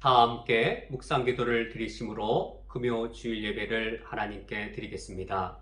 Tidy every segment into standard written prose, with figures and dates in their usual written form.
다 함께 묵상 기도를 드리심으로 금요 주일 예배를 하나님께 드리겠습니다.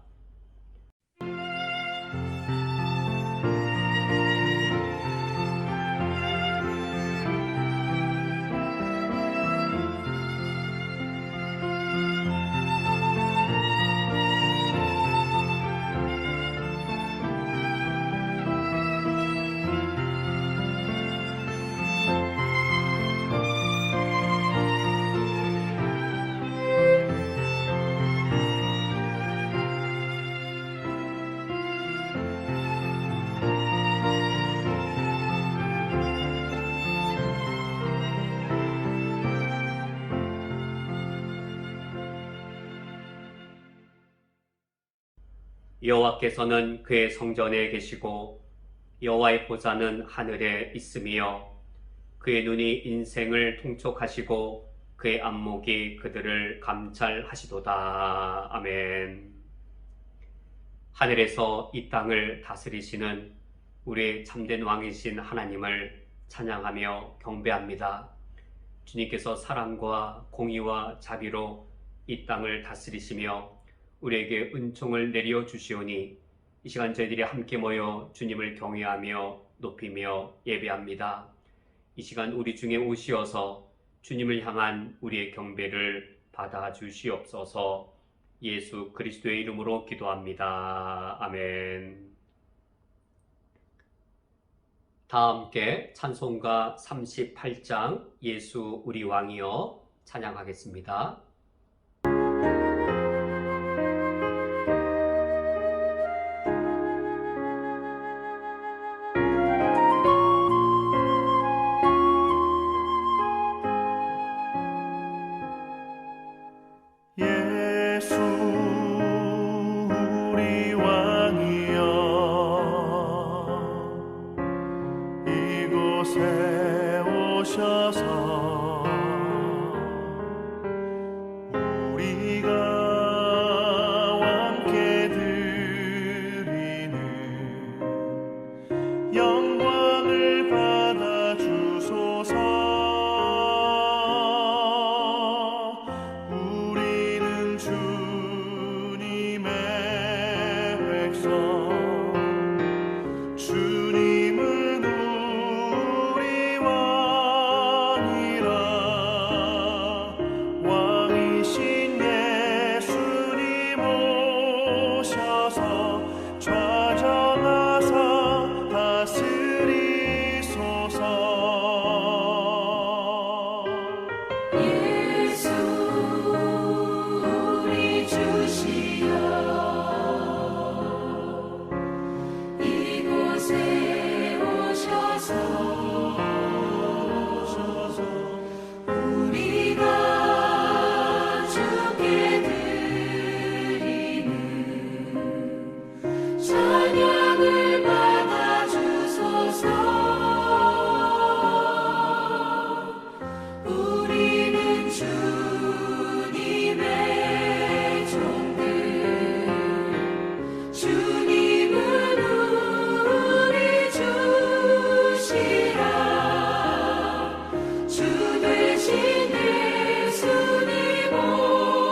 여호와께서는 그의 성전에 계시고 여호와의 보좌는 하늘에 있으며 그의 눈이 인생을 통촉하시고 그의 안목이 그들을 감찰하시도다. 아멘. 하늘에서 이 땅을 다스리시는 우리의 참된 왕이신 하나님을 찬양하며 경배합니다. 주님께서 사랑과 공의와 자비로 이 땅을 다스리시며 우리에게 은총을 내려 주시오니 이 시간 저희들이 함께 모여 주님을 경외하며 높이며 예배합니다. 이 시간 우리 중에 오시어서 주님을 향한 우리의 경배를 받아 주시옵소서. 예수 그리스도의 이름으로 기도합니다. 아멘. 다 함께 찬송가 38장 예수 우리 왕이여 찬양하겠습니다. 예수 우리 왕이여 이곳에 오셔서 우리가 왕께 드리는 영광을 받아 주소서. 주님은 우리 왕이라 왕이신 예수님 오셔서 좌정하사 다스리소서. 예수 우리 주시여 이곳에 오셔서 우리가 주께 드리는 찬양을 받아 주소서. 우리는 주님의 종들, 주님은 우리 주시라. 주 되신 예수님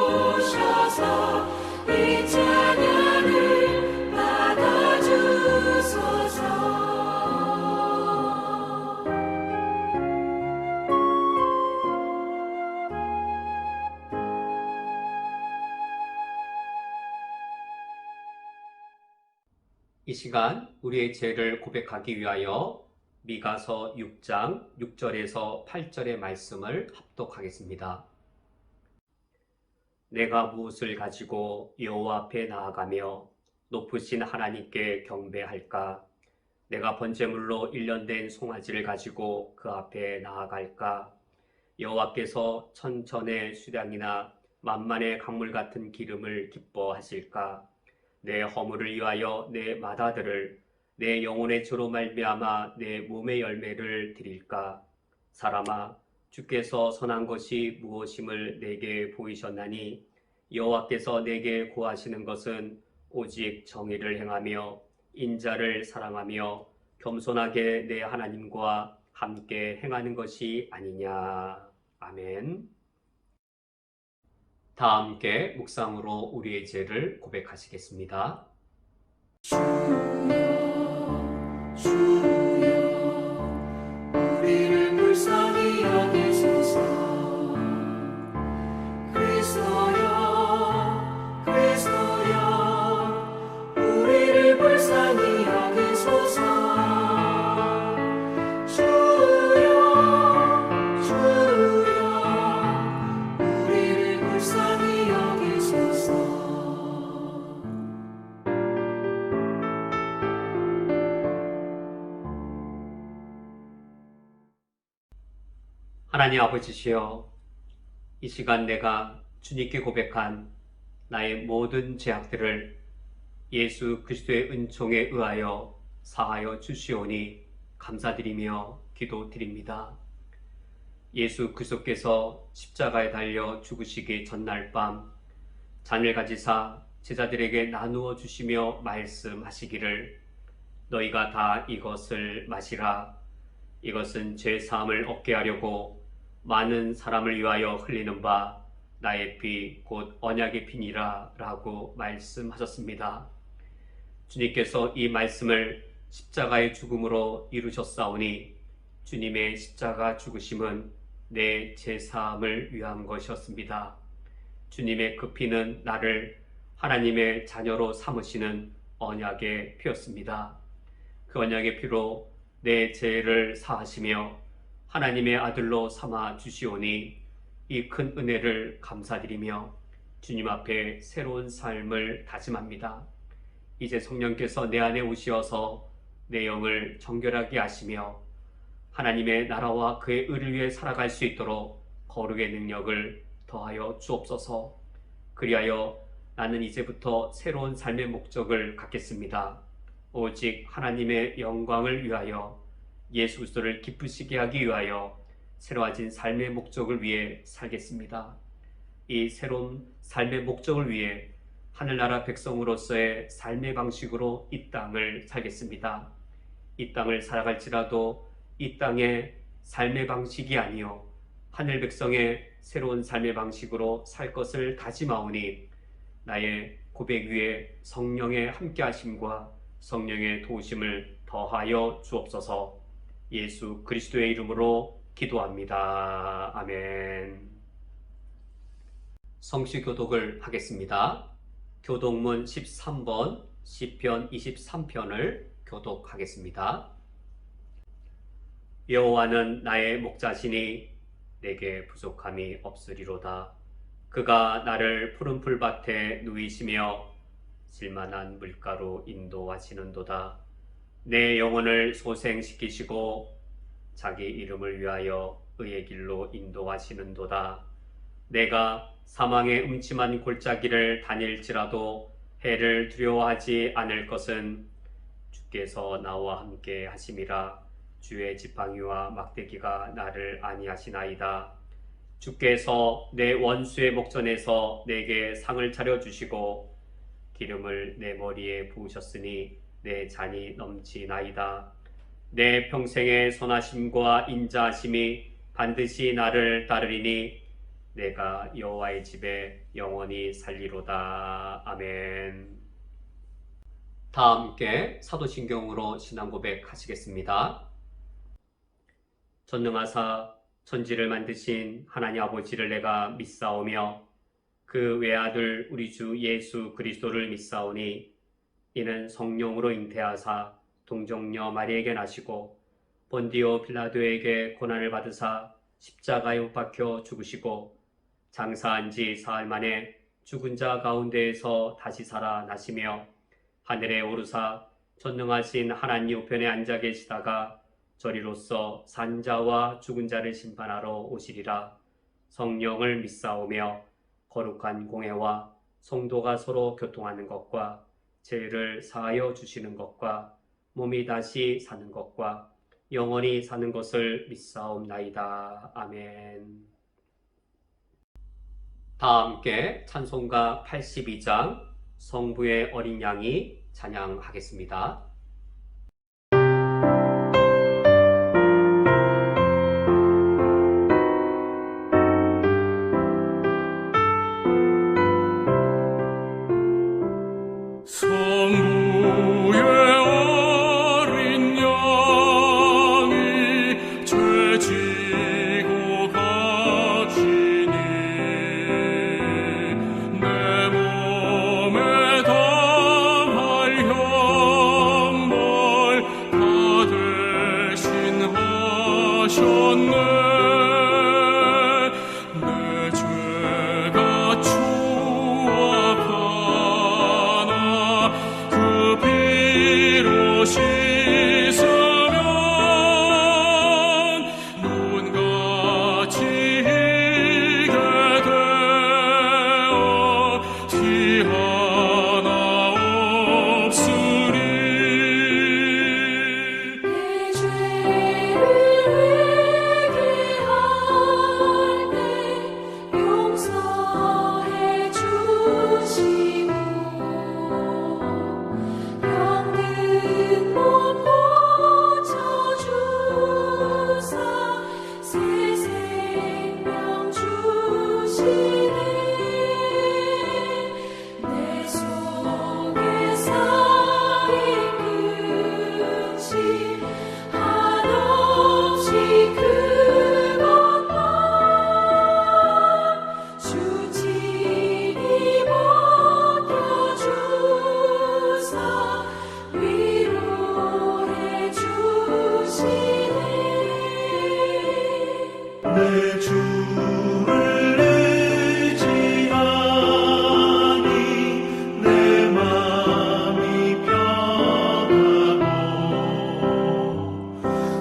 오셔서 이 찬양을 받아 주소서. 이 시간 우리의 죄를 고백하기 위하여 미가서 6장 6절에서 8절의 말씀을 합독하겠습니다. 내가 무엇을 가지고 여호와 앞에 나아가며 높으신 하나님께 경배할까? 내가 번제물로 일련된 송아지를 가지고 그 앞에 나아갈까? 여호와께서 천천의 수량이나 만만의 강물 같은 기름을 기뻐하실까? 내 허물을 위하여 내 맏아들을 내 영혼의 죄로 말미암아 내 몸의 열매를 드릴까? 사람아, 주께서 선한 것이 무엇임을 내게 보이셨나니 여호와께서 내게 고하시는 것은 오직 정의를 행하며 인자를 사랑하며 겸손하게 내 하나님과 함께 행하는 것이 아니냐. 아멘. 다 함께 묵상으로 우리의 죄를 고백하시겠습니다. 주여 우리를 불쌍히 여기소서. 그리스도여 그리스도여 우리를 불쌍히 여기소서. 주여 주여 우리를 불쌍히 여기소서. 하나님 아버지시여, 이 시간 내가 주님께 고백한 나의 모든 죄악들을 예수 그리스도의 은총에 의하여 사하여 주시오니 감사드리며 기도드립니다. 예수 그리스도께서 십자가에 달려 죽으시기 전날 밤 잔을 가지사 제자들에게 나누어 주시며 말씀하시기를, 너희가 다 이것을 마시라. 이것은 죄 사함을 얻게 하려고 많은 사람을 위하여 흘리는 바 나의 피 곧 언약의 피니라 라고 말씀하셨습니다. 주님께서 이 말씀을 십자가의 죽음으로 이루셨사오니 주님의 십자가 죽으심은 내 죄 사함을 위한 것이었습니다. 주님의 그 피는 나를 하나님의 자녀로 삼으시는 언약의 피였습니다. 그 언약의 피로 내 죄를 사하시며 하나님의 아들로 삼아 주시오니 이 큰 은혜를 감사드리며 주님 앞에 새로운 삶을 다짐합니다. 이제 성령께서 내 안에 오시어서 내 영을 정결하게 하시며 하나님의 나라와 그의 의를 위해 살아갈 수 있도록 거룩의 능력을 더하여 주옵소서. 그리하여 나는 이제부터 새로운 삶의 목적을 갖겠습니다. 오직 하나님의 영광을 위하여, 예수 그리스도를 기쁘시게 하기 위하여 새로워진 삶의 목적을 위해 살겠습니다. 이 새로운 삶의 목적을 위해 하늘나라 백성으로서의 삶의 방식으로 이 땅을 살겠습니다. 이 땅을 살아갈지라도 이 땅의 삶의 방식이 아니요 하늘 백성의 새로운 삶의 방식으로 살 것을 다짐하오니 나의 고백 위에 성령의 함께하심과 성령의 도우심을 더하여 주옵소서. 예수 그리스도의 이름으로 기도합니다. 아멘. 성시 교독을 하겠습니다. 교독문 13번 시편 23편을 교독하겠습니다. 여호와는 나의 목자시니 내게 부족함이 없으리로다. 그가 나를 푸른 풀밭에 누이시며 쓸만한 물가로 인도하시는도다. 내 영혼을 소생시키시고 자기 이름을 위하여 의의 길로 인도하시는도다. 내가 사망의 음침한 골짜기를 다닐지라도 해를 두려워하지 않을 것은 주께서 나와 함께 하심이라. 주의 지팡이와 막대기가 나를 안위하시나이다. 주께서 내 원수의 목전에서 내게 상을 차려주시고 기름을 내 머리에 부으셨으니 내 잔이 넘치나이다. 내 평생의 선하심과 인자하심이 반드시 나를 따르리니 내가 여호와의 집에 영원히 살리로다. 아멘. 다 함께 사도신경으로 신앙 고백하시겠습니다. 전능하사 천지를 만드신 하나님 아버지를 내가 믿사오며 그 외아들 우리 주 예수 그리스도를 믿사오니 이는 성령으로 잉태하사 동정녀 마리에게 나시고 본디오 빌라도에게 고난을 받으사 십자가에 못 박혀 죽으시고 장사한 지 사흘 만에 죽은 자 가운데에서 다시 살아나시며 하늘에 오르사 전능하신 하나님 우편에 앉아 계시다가 저리로서 산자와 죽은 자를 심판하러 오시리라. 성령을 믿사오며 거룩한 공회와 성도가 서로 교통하는 것과 죄를 사하여 주시는 것과 몸이 다시 사는 것과 영원히 사는 것을 믿사옵나이다. 아멘. 다 함께 찬송가 82장 성부의 어린 양이 찬양하겠습니다. 내 주를 의지하니 내 맘이 편하고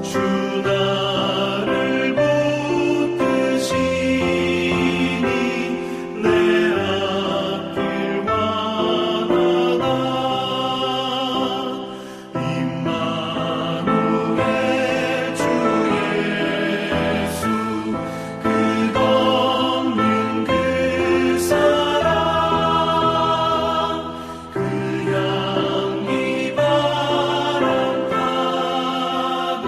주 나를 붙드시니 내 앞길 환하다. 임마누엘 주 예수 끝없는 그 사랑 그 향기 바람 타고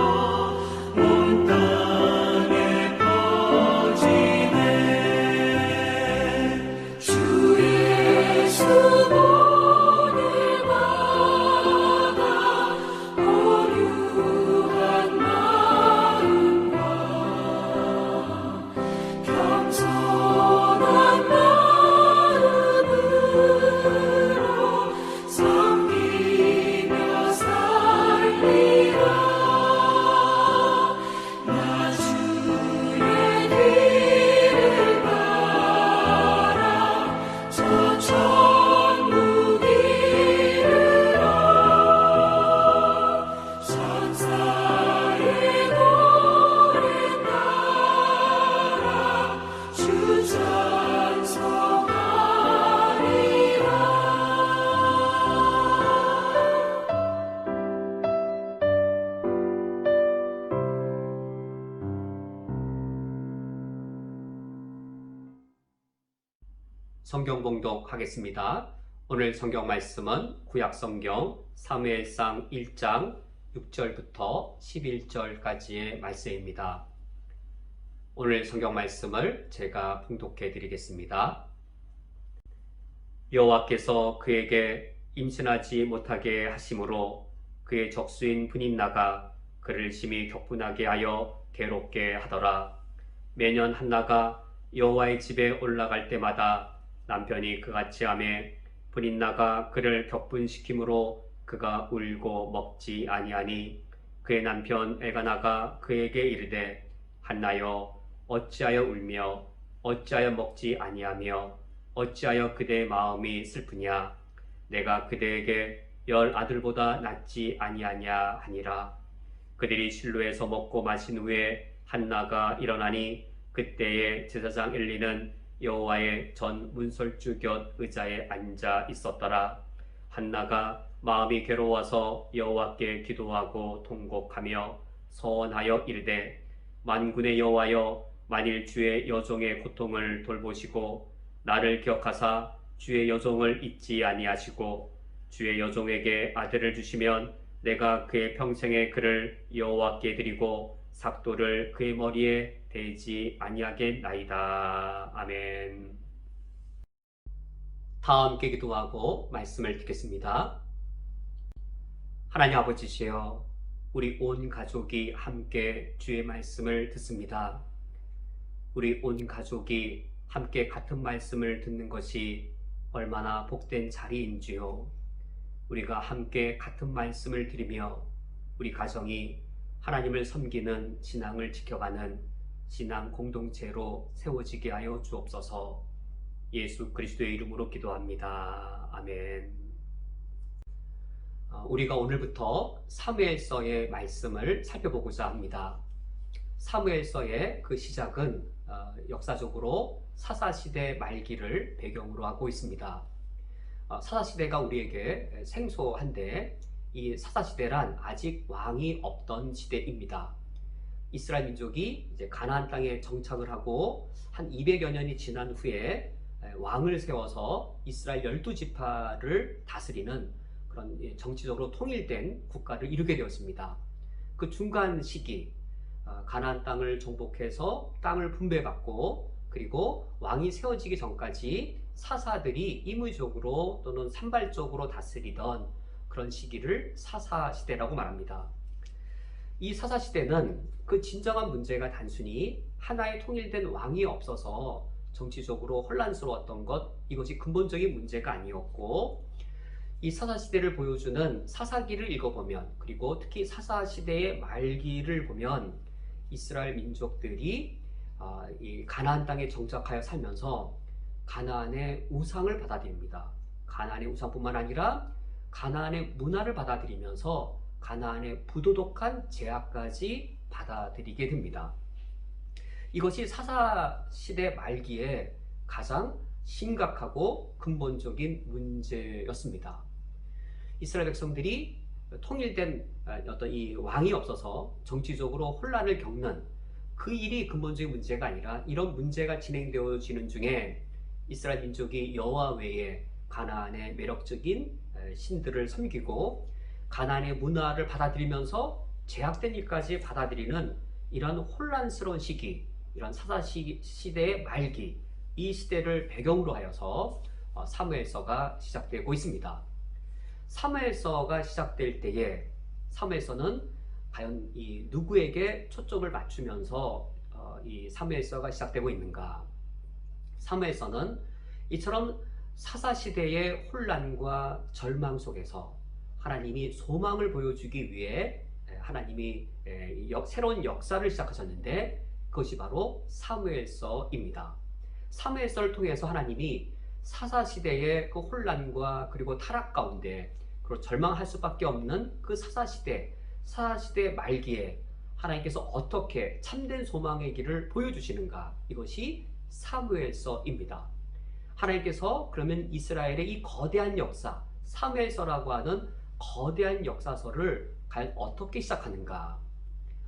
온 땅에 퍼지네. 주 예수 보낼 마다 온유한 마음과 겸손한 마음으로 섬기며 살리라. 나 주의 뒤를 따라 저 천국 이르러 천사의 노래 따라 주 찬송하리라. 성경 봉독하겠습니다. 오늘 성경 말씀은 구약 성경 사무엘상 1장 6절부터 11절까지의 말씀입니다. 오늘 성경 말씀을 제가 봉독해 드리겠습니다. 여호와께서 그에게 임신하지 못하게 하심으로 그의 적수인 브닛나가 그를 심히 격분하게 하여 괴롭게 하더라. 매년 한나가 여호와의 집에 올라갈 때마다 남편이 그같이 하매 브닛나가 그를 격분시키므로 그가 울고 먹지 아니하니 그의 남편 엘가나가 그에게 이르되 한나여 어찌하여 울며 어찌하여 먹지 아니하며 어찌하여 그대의 마음이 슬프냐 내가 그대에게 10 아들보다 낫지 아니하냐 하니라. 그들이 실로에서 먹고 마신 후에 한나가 일어나니 그때에 제사장 엘리는 여호와의 전 문설주 곁 의자에 앉아 있었더라. 한나가 마음이 괴로워서 여호와께 기도하고 통곡하며 서원하여 이르되 만군의 여호와여 만일 주의 여종의 고통을 돌보시고 나를 기억하사 주의 여종을 잊지 아니하시고 주의 여종에게 아들을 주시면 내가 그의 평생의 그를 여호와께 드리고 삭도를 그의 머리에 대지 아니하겠나이다. 아멘. 다 함께 기도하고 말씀을 듣겠습니다. 하나님 아버지시여, 우리 온 가족이 함께 주의 말씀을 듣습니다. 우리 온 가족이 함께 같은 말씀을 듣는 것이 얼마나 복된 자리인지요. 우리가 함께 같은 말씀을 들으며 우리 가정이 하나님을 섬기는 신앙을 지켜가는 신앙 공동체로 세워지게 하여 주옵소서. 예수 그리스도의 이름으로 기도합니다. 아멘. 우리가 오늘부터 사무엘서의 말씀을 살펴보고자 합니다. 사무엘서의 그 시작은 역사적으로 사사시대 말기를 배경으로 하고 있습니다. 사사시대가 우리에게 생소한데 이 사사시대란 아직 왕이 없던 시대입니다. 이스라엘 민족이 이제 가나안 땅에 정착을 하고 한 200여 년이 지난 후에 왕을 세워서 이스라엘 12지파를 다스리는 그런 정치적으로 통일된 국가를 이루게 되었습니다. 그 중간 시기 가나안 땅을 정복해서 땅을 분배받고 그리고 왕이 세워지기 전까지 사사들이 임의적으로 또는 산발적으로 다스리던 그런 시기를 사사시대라고 말합니다. 이 사사시대는 그 진정한 문제가 단순히 하나의 통일된 왕이 없어서 정치적으로 혼란스러웠던 것, 이것이 근본적인 문제가 아니었고, 이 사사시대를 보여주는 사사기를 읽어보면, 그리고 특히 사사시대의 말기를 보면 이스라엘 민족들이 이 가나안 땅에 정착하여 살면서 가나안의 우상을 받아들입니다. 가나안의 우상뿐만 아니라 가나안의 문화를 받아들이면서 가나안의 부도덕한 제약까지 받아들이게 됩니다. 이것이 사사시대 말기에 가장 심각하고 근본적인 문제였습니다. 이스라엘 백성들이 통일된 어떤 이 왕이 없어서 정치적으로 혼란을 겪는 그 일이 근본적인 문제가 아니라 이런 문제가 진행되어지는 중에 이스라엘 민족이 여호와 외에 가나안의 매력적인 신들을 섬기고 가나안의 문화를 받아들이면서 제약된 일까지 받아들이는 이런 혼란스러운 시기, 이런 사사시대의 말기, 이 시대를 배경으로 하여서 사무엘서가 시작되고 있습니다. 사무엘서가 시작될 때에 사무엘서는 과연 이 누구에게 초점을 맞추면서 이 사무엘서가 시작되고 있는가? 사무엘서는 이처럼 사사시대의 혼란과 절망 속에서 하나님이 소망을 보여주기 위해 하나님이 새로운 역사를 시작하셨는데 그것이 바로 사무엘서입니다. 사무엘서를 통해서 하나님이 사사시대의 그 혼란과 그리고 타락 가운데 그리고 절망할 수밖에 없는 그 사사시대 말기에 하나님께서 어떻게 참된 소망의 길을 보여주시는가, 이것이 사무엘서입니다. 하나님께서 그러면 이스라엘의 이 거대한 역사, 사무엘서라고 하는 거대한 역사서를 과연 어떻게 시작하는가?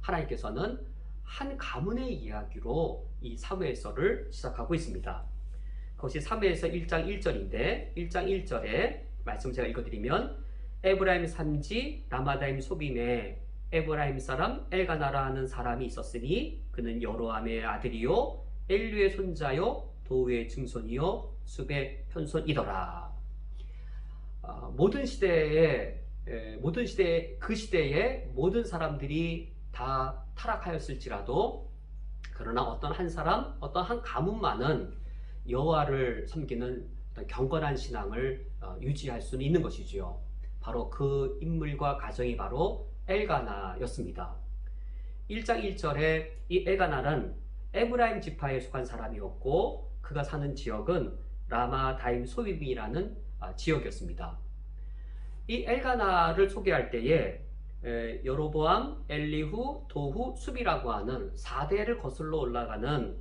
하나님께서는 한 가문의 이야기로 이 사무엘서를 시작하고 있습니다. 그것이 사무엘서 1장 1절인데 1장 1절에 말씀 제가 읽어드리면 에브라임 산지 라마다임 소빔에 에브라임 사람 엘가나라 하는 사람이 있었으니 그는 여로함의 아들이요 엘류의 손자요 도우의 증손이요 숲의 편손이더라. 모든 시대에 그 시대에 모든 사람들이 다 타락하였을지라도 그러나 어떤 한 사람, 어떤 한 가문만은 여호와를 섬기는 어떤 경건한 신앙을 유지할 수는 있는 것이지요. 바로 그 인물과 가정이 바로 엘가나였습니다. 1장 1절에 이 엘가나는 에브라임 지파에 속한 사람이었고 그가 사는 지역은 라마다임 소빔이라는 지역이었습니다. 이 엘가나를 소개할 때에 여로보암, 엘리후, 도후, 숲이라고 하는 4대를 거슬러 올라가는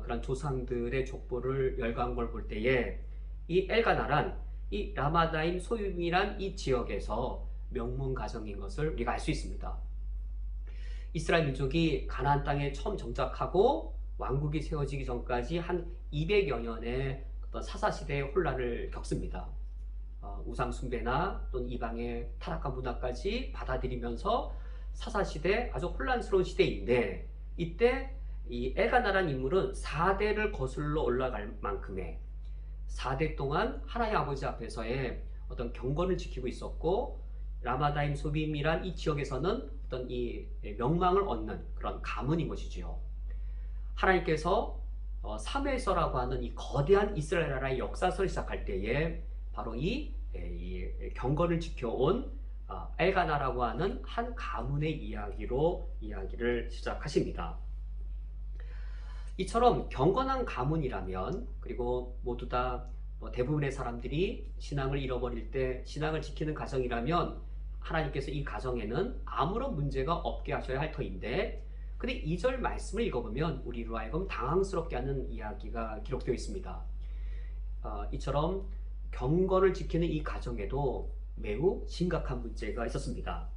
그런 조상들의 족보를 열거한 걸 볼 때에 이 엘가나란 이 라마다임 소빔이란 이 지역에서 명문 가정인 것을 우리가 알 수 있습니다. 이스라엘 민족이 가나안 땅에 처음 정착하고 왕국이 세워지기 전까지 한 200여 년의 어떤 사사시대의 혼란을 겪습니다. 우상 숭배나 또는 이방의 타락한 문화까지 받아들이면서 사사시대 아주 혼란스러운 시대인데 이때 이 엘가나라는 인물은 4대를 거슬러 올라갈 만큼의 4대 동안 하나님 아버지 앞에서의 어떤 경건을 지키고 있었고 라마다임 소빔이란 이 지역에서는 어떤 이 명망을 얻는 그런 가문인 것이지요. 하나님께서 사무엘서라고 하는 이 거대한 이스라엘 나라의 역사서를 시작할 때에 바로 이 경건을 지켜온 엘가나라고 하는 한 가문의 이야기를 시작하십니다. 이처럼 경건한 가문이라면 그리고 모두 다 대부분의 사람들이 신앙을 잃어버릴 때 신앙을 지키는 가정이라면 하나님께서 이 가정에는 아무런 문제가 없게 하셔야 할 터인데 근데 2절 말씀을 읽어보면 우리로 하여금 당황스럽게 하는 이야기가 기록되어 있습니다. 이처럼 경건을 지키는 이 가정에도 매우 심각한 문제가 있었습니다.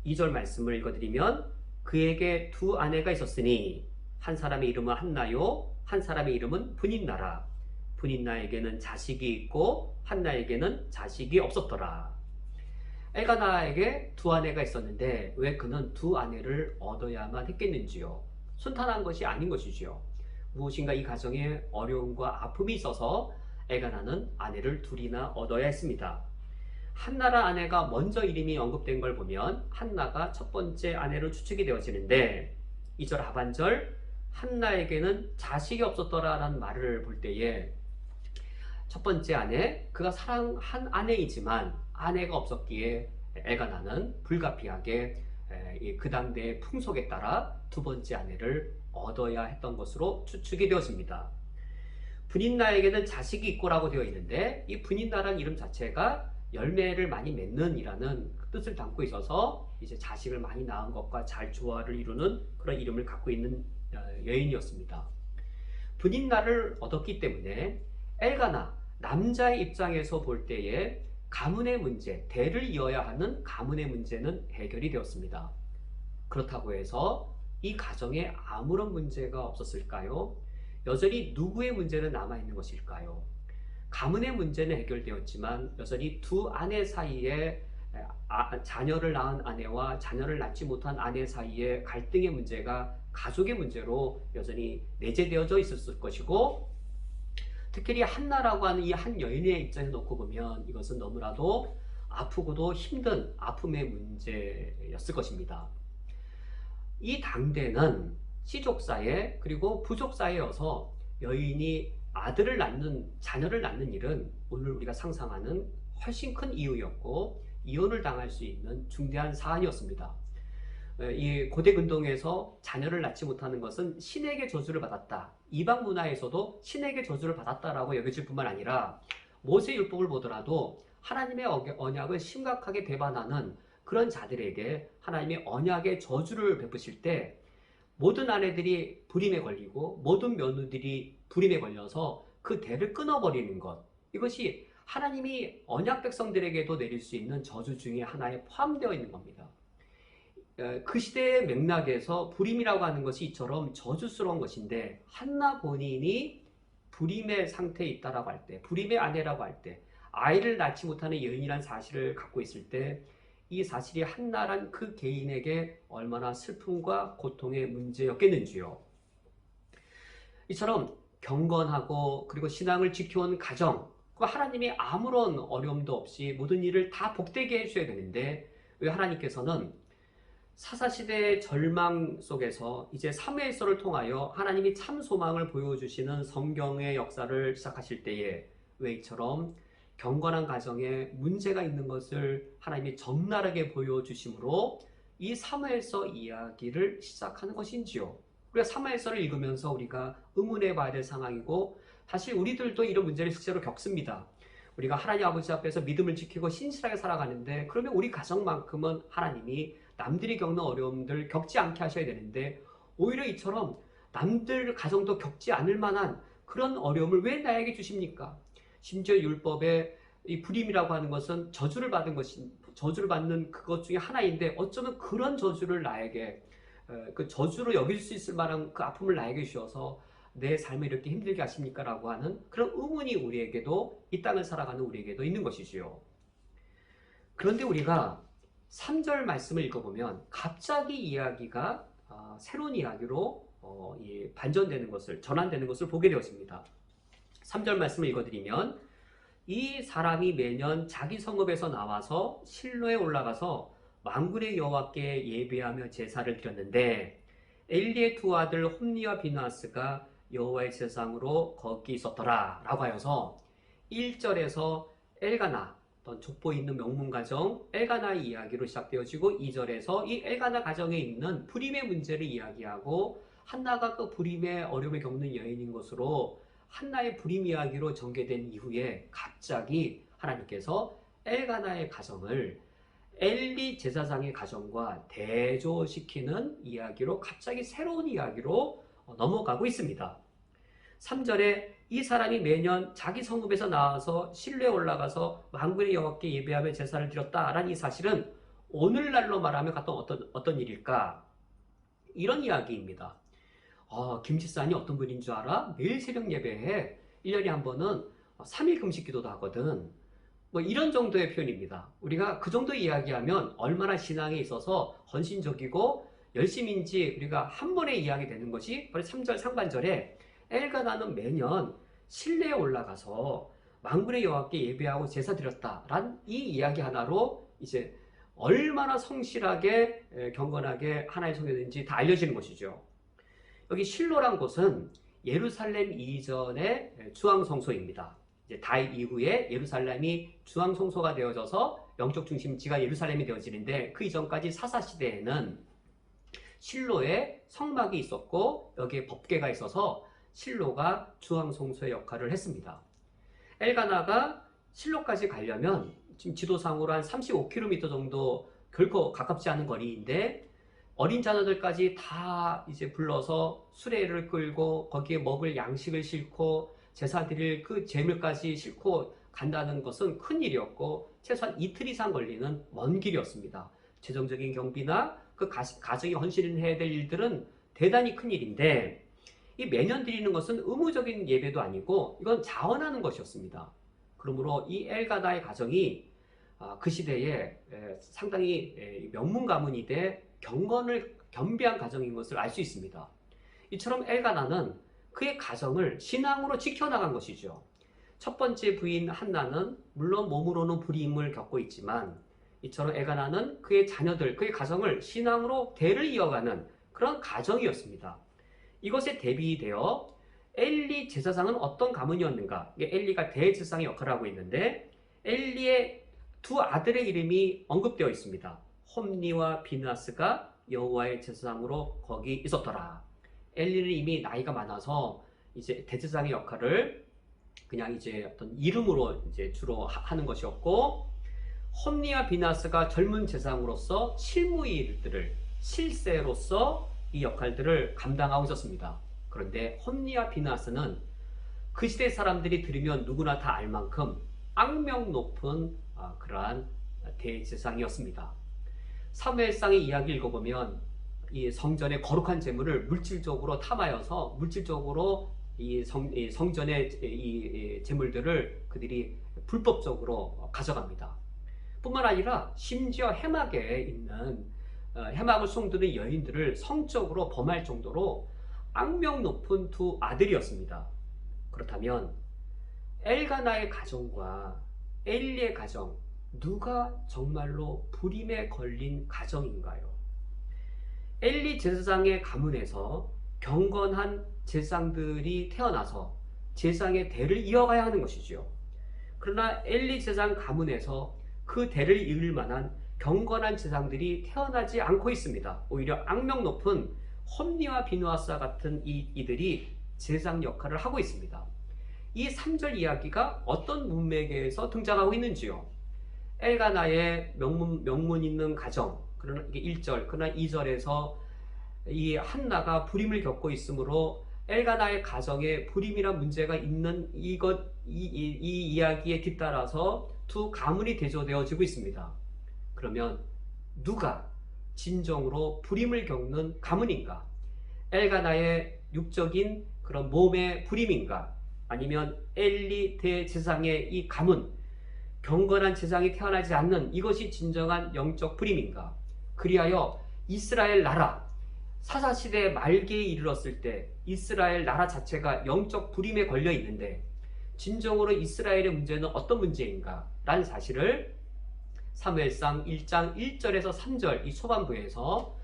2절 말씀을 읽어드리면 그에게 두 아내가 있었으니 한 사람의 이름은 한나요 한 사람의 이름은 분인나라. 분인나에게는 자식이 있고 한나에게는 자식이 없었더라. 엘가나에게 두 아내가 있었는데 왜 그는 두 아내를 얻어야만 했겠는지요? 순탄한 것이 아닌 것이지요. 무엇인가 이 가정에 어려움과 아픔이 있어서 엘가나는 아내를 둘이나 얻어야 했습니다. 한나라 아내가 먼저 이름이 언급된 걸 보면 한나가 첫 번째 아내로 추측이 되어지는데 2절 하반절 한나에게는 자식이 없었더라 라는 말을 볼 때에 첫 번째 아내, 그가 사랑한 아내이지만 아내가 없었기에 엘가나는 불가피하게 그 당대의 풍속에 따라 두 번째 아내를 얻어야 했던 것으로 추측이 되었습니다. 분인나에게는 자식이 있고라고 되어 있는데 이 분인나라는 이름 자체가 열매를 많이 맺는 이라는 뜻을 담고 있어서 이제 자식을 많이 낳은 것과 잘 조화를 이루는 그런 이름을 갖고 있는 여인이었습니다. 분인나를 얻었기 때문에 엘가나, 남자의 입장에서 볼 때에 가문의 문제, 대를 이어야 하는 가문의 문제는 해결이 되었습니다. 그렇다고 해서 이 가정에 아무런 문제가 없었을까요? 여전히 누구의 문제는 남아있는 것일까요? 가문의 문제는 해결되었지만 여전히 두 아내 사이에 자녀를 낳은 아내와 자녀를 낳지 못한 아내 사이에 갈등의 문제가 가족의 문제로 여전히 내재되어져 있었을 것이고, 특히 한나라고 하는 이 한 여인의 입장에 놓고 보면 이것은 너무나도 아프고도 힘든 아픔의 문제였을 것입니다. 이 당대는 시족사회 그리고 부족사회여서 여인이 아들을 낳는, 자녀를 낳는 일은 오늘 우리가 상상하는 훨씬 큰 이유였고 이혼을 당할 수 있는 중대한 사안이었습니다. 이 고대 근동에서 자녀를 낳지 못하는 것은 신에게 저주를 받았다. 이방 문화에서도 신에게 저주를 받았다라고 여겨질 뿐만 아니라 모세 율법을 보더라도 하나님의 언약을 심각하게 배반하는 그런 자들에게 하나님의 언약의 저주를 베푸실 때 모든 아내들이 불임에 걸리고 모든 며느들이 불임에 걸려서 그 대를 끊어버리는 것, 이것이 하나님이 언약 백성들에게도 내릴 수 있는 저주 중에 하나에 포함되어 있는 겁니다. 그 시대의 맥락에서 불임이라고 하는 것이 이처럼 저주스러운 것인데 한나 본인이 불임의 상태에 있다라고 할 때, 불임의 아내라고 할 때, 아이를 낳지 못하는 여인이라는 사실을 갖고 있을 때 이 사실이 한나란 그 개인에게 얼마나 슬픔과 고통의 문제였겠는지요. 이처럼 경건하고 그리고 신앙을 지켜온 가정, 하나님이 아무런 어려움도 없이 모든 일을 다 복되게 해주셔야 되는데 왜 하나님께서는 사사시대의 절망 속에서 이제 사무엘서를 통하여 하나님이 참 소망을 보여주시는 성경의 역사를 시작하실 때에 왜 이처럼 경건한 가정에 문제가 있는 것을 하나님이 적나라하게 보여주심으로 이 사무엘서 이야기를 시작하는 것인지요. 우리가 사무엘서를 읽으면서 우리가 의문해 봐야 될 상황이고, 사실 우리들도 이런 문제를 실제로 겪습니다. 우리가 하나님 아버지 앞에서 믿음을 지키고 신실하게 살아가는데 그러면 우리 가정만큼은 하나님이 남들이 겪는 어려움들 겪지 않게 하셔야 되는데 오히려 이처럼 남들 가정도 겪지 않을 만한 그런 어려움을 왜 나에게 주십니까? 심지어 율법에 이 불임이라고 하는 것은 저주를 받는 그것 중에 하나인데 어쩌면 그런 저주를 나에게 그 저주로 여길 수 있을 만한 그 아픔을 나에게 주셔서 내 삶을 이렇게 힘들게 하십니까? 라고 하는 그런 의문이 우리에게도, 이 땅을 살아가는 우리에게도 있는 것이지요. 그런데 우리가 3절 말씀을 읽어보면 갑자기 이야기가 새로운 이야기로 반전되는 것을, 전환되는 것을 보게 되었습니다. 3절 말씀을 읽어드리면 이 사람이 매년 자기 성읍에서 나와서 실로에 올라가서 만군의 여호와께 예배하며 제사를 드렸는데 엘리의 두 아들 홈니와 비나스가 여호와의 제사장으로 거기 있었더라 라고 하여서 1절에서 엘가나, 어떤 족보 있는 명문가정 엘가나의 이야기로 시작되어지고 2절에서 이 엘가나 가정에 있는 불임의 문제를 이야기하고 한나가 그 불임의 어려움을 겪는 여인인 것으로 한나의 불임 이야기로 전개된 이후에 갑자기 하나님께서 엘가나의 가정을 엘리 제사장의 가정과 대조시키는 이야기로 갑자기 새로운 이야기로 넘어가고 있습니다. 3절에 이 사람이 매년 자기 성읍에서 나와서 실로에 올라가서 만군의 여호와께 예배하며 제사를 드렸다라는 이 사실은 오늘날로 말하면 어떤 일일까? 이런 이야기입니다. 김 집사님 어떤 분인 줄 알아? 매일 새벽 예배에 1년에 한 번은 3일 금식 기도도 하거든. 뭐 이런 정도의 표현입니다. 우리가 그 정도 이야기하면 얼마나 신앙에 있어서 헌신적이고 열심인지 우리가 한 번에 이야기되는 것이 바로 3절 상반절에 엘가나는 매년 실내에 올라가서 만군의 여호와께 예배하고 제사 드렸다라는 이 이야기 하나로 이제 얼마나 성실하게 경건하게 하나님 섬겼는지 다 알려지는 것이죠. 여기 실로란 곳은 예루살렘 이전의 중앙성소입니다. 이제 다윗 이후에 예루살렘이 중앙성소가 되어져서 영적 중심지가 예루살렘이 되어지는데 그 이전까지 사사시대에는 실로에 성막이 있었고 여기에 법궤가 있어서 실로가 중앙성소의 역할을 했습니다. 엘가나가 실로까지 가려면 지금 지도상으로 한 35km 정도 결코 가깝지 않은 거리인데 어린 자녀들까지 다 이제 불러서 수레를 끌고 거기에 먹을 양식을 싣고 제사 드릴 그 재물까지 싣고 간다는 것은 큰 일이었고 최소한 이틀 이상 걸리는 먼 길이었습니다. 재정적인 경비나 그 가정이 헌신해야 될 일들은 대단히 큰 일인데 이 매년 드리는 것은 의무적인 예배도 아니고 이건 자원하는 것이었습니다. 그러므로 이 엘가나의 가정이 그 시대에 상당히 명문 가문이 돼 경건을 겸비한 가정인 것을 알 수 있습니다. 이처럼 엘가나는 그의 가정을 신앙으로 지켜나간 것이죠. 첫 번째 부인 한나는 물론 몸으로는 불임을 겪고 있지만 이처럼 엘가나는 그의 자녀들, 그의 가정을 신앙으로 대를 이어가는 그런 가정이었습니다. 이것에 대비되어 엘리 제사장은 어떤 가문이었는가? 엘리가 대제사장의 역할을 하고 있는데 엘리의 두 아들의 이름이 언급되어 있습니다. 홈니와 비느하스가 여호와의 제사장으로 거기 있었더라. 엘리는 이미 나이가 많아서 이제 대제사장의 역할을 그냥 이제 어떤 이름으로 이제 주로 하는 것이었고, 홈니와 비느하스가 젊은 제사장으로서 실무의 일들을 실세로서 이 역할들을 감당하고 있었습니다. 그런데 홈니와 비느하스는 그 시대 사람들이 들으면 누구나 다 알 만큼 악명 높은 그러한 대제사장이었습니다. 사무엘상의 이야기 읽어보면 이 성전의 거룩한 재물을 물질적으로 탐하여서 물질적으로 이 성전의 이 재물들을 그들이 불법적으로 가져갑니다. 뿐만 아니라 심지어 해막에 있는 해막을 수송드는 여인들을 성적으로 범할 정도로 악명 높은 두 아들이었습니다. 그렇다면 엘가나의 가정과 엘리의 가정, 누가 정말로 불임에 걸린 가정인가요? 엘리 제사장의 가문에서 경건한 제사장들이 태어나서 제사장의 대를 이어가야 하는 것이죠. 그러나 엘리 제사장 가문에서 그 대를 이을 만한 경건한 제사장들이 태어나지 않고 있습니다. 오히려 악명 높은 홈니와 비느하스 같은 이들이 제사장 역할을 하고 있습니다. 이 3절 이야기가 어떤 문맥에서 등장하고 있는지요? 엘가나의 명문 있는 가정, 그러나 이게 1절, 그러나 2절에서 이 한나가 불임을 겪고 있으므로 엘가나의 가정에 불임이란 문제가 있는 이 이야기에 뒤따라서 두 가문이 대조되어지고 있습니다. 그러면 누가 진정으로 불임을 겪는 가문인가? 엘가나의 육적인 그런 몸의 불임인가? 아니면 엘리 대제사장의 이 가문, 경건한 제사장이 태어나지 않는 이것이 진정한 영적 불임인가? 그리하여 이스라엘 나라, 사사시대 말기에 이르렀을 때 이스라엘 나라 자체가 영적 불임에 걸려 있는데 진정으로 이스라엘의 문제는 어떤 문제인가? 라는 사실을 사무엘상 1장 1절에서 3절 이 초반부에서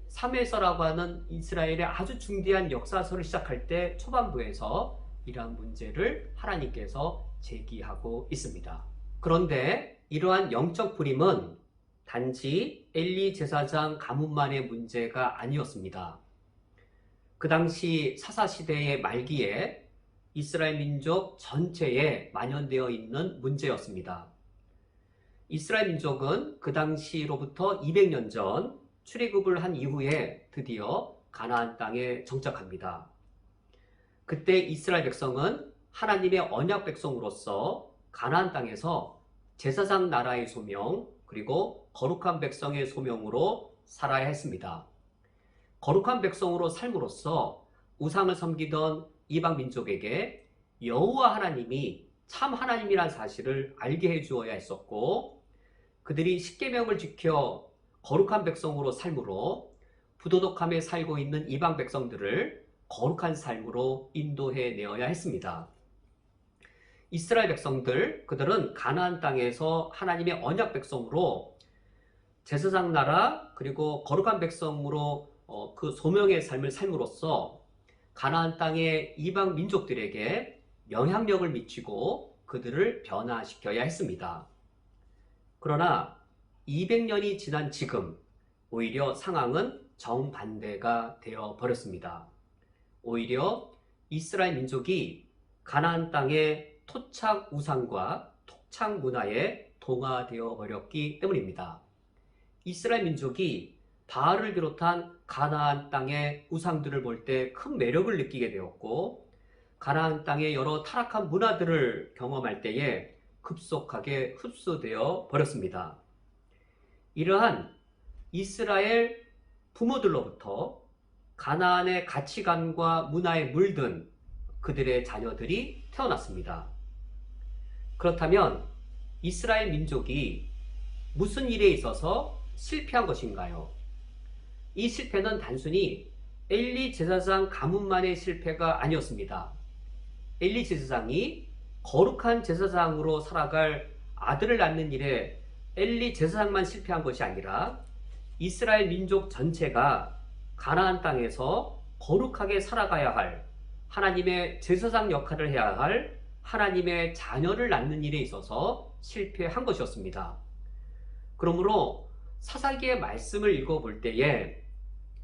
사무엘서라고 하는 이스라엘의 아주 중대한 역사서를 시작할 때 초반부에서 이러한 문제를 하나님께서 제기하고 있습니다. 그런데 이러한 영적 불임은 단지 엘리 제사장 가문만의 문제가 아니었습니다. 그 당시 사사시대의 말기에 이스라엘 민족 전체에 만연되어 있는 문제였습니다. 이스라엘 민족은 그 당시로부터 200년 전 출애굽을 한 이후에 드디어 가나안 땅에 정착합니다. 그때 이스라엘 백성은 하나님의 언약 백성으로서 가나안 땅에서 제사장 나라의 소명 그리고 거룩한 백성의 소명으로 살아야 했습니다. 거룩한 백성으로 삶으로써 우상을 섬기던 이방 민족에게 여호와 하나님이 참 하나님이란 사실을 알게 해주어야 했었고, 그들이 십계명을 지켜 거룩한 백성으로 삶으로 부도덕함에 살고 있는 이방 백성들을 거룩한 삶으로 인도해 내어야 했습니다. 이스라엘 백성들, 그들은 가나안 땅에서 하나님의 언약 백성으로 제사장 나라 그리고 거룩한 백성으로 그 소명의 삶을 삶으로써 가나안 땅의 이방 민족들에게 영향력을 미치고 그들을 변화시켜야 했습니다. 그러나 200년이 지난 지금 오히려 상황은 정반대가 되어 버렸습니다. 오히려 이스라엘 민족이 가나안 땅의 토착 우상과 토착 문화에 동화되어 버렸기 때문입니다. 이스라엘 민족이 바알을 비롯한 가나안 땅의 우상들을 볼 때 큰 매력을 느끼게 되었고, 가나안 땅의 여러 타락한 문화들을 경험할 때에 급속하게 흡수되어 버렸습니다. 이러한 이스라엘 부모들로부터 가나안의 가치관과 문화에 물든 그들의 자녀들이 태어났습니다. 그렇다면 이스라엘 민족이 무슨 일에 있어서 실패한 것인가요? 이 실패는 단순히 엘리 제사장 가문만의 실패가 아니었습니다. 엘리 제사장이 거룩한 제사장으로 살아갈 아들을 낳는 일에 엘리 제사장만 실패한 것이 아니라 이스라엘 민족 전체가 가나안 땅에서 거룩하게 살아가야 할, 하나님의 제사장 역할을 해야 할 하나님의 자녀를 낳는 일에 있어서 실패한 것이었습니다. 그러므로 사사기의 말씀을 읽어볼 때에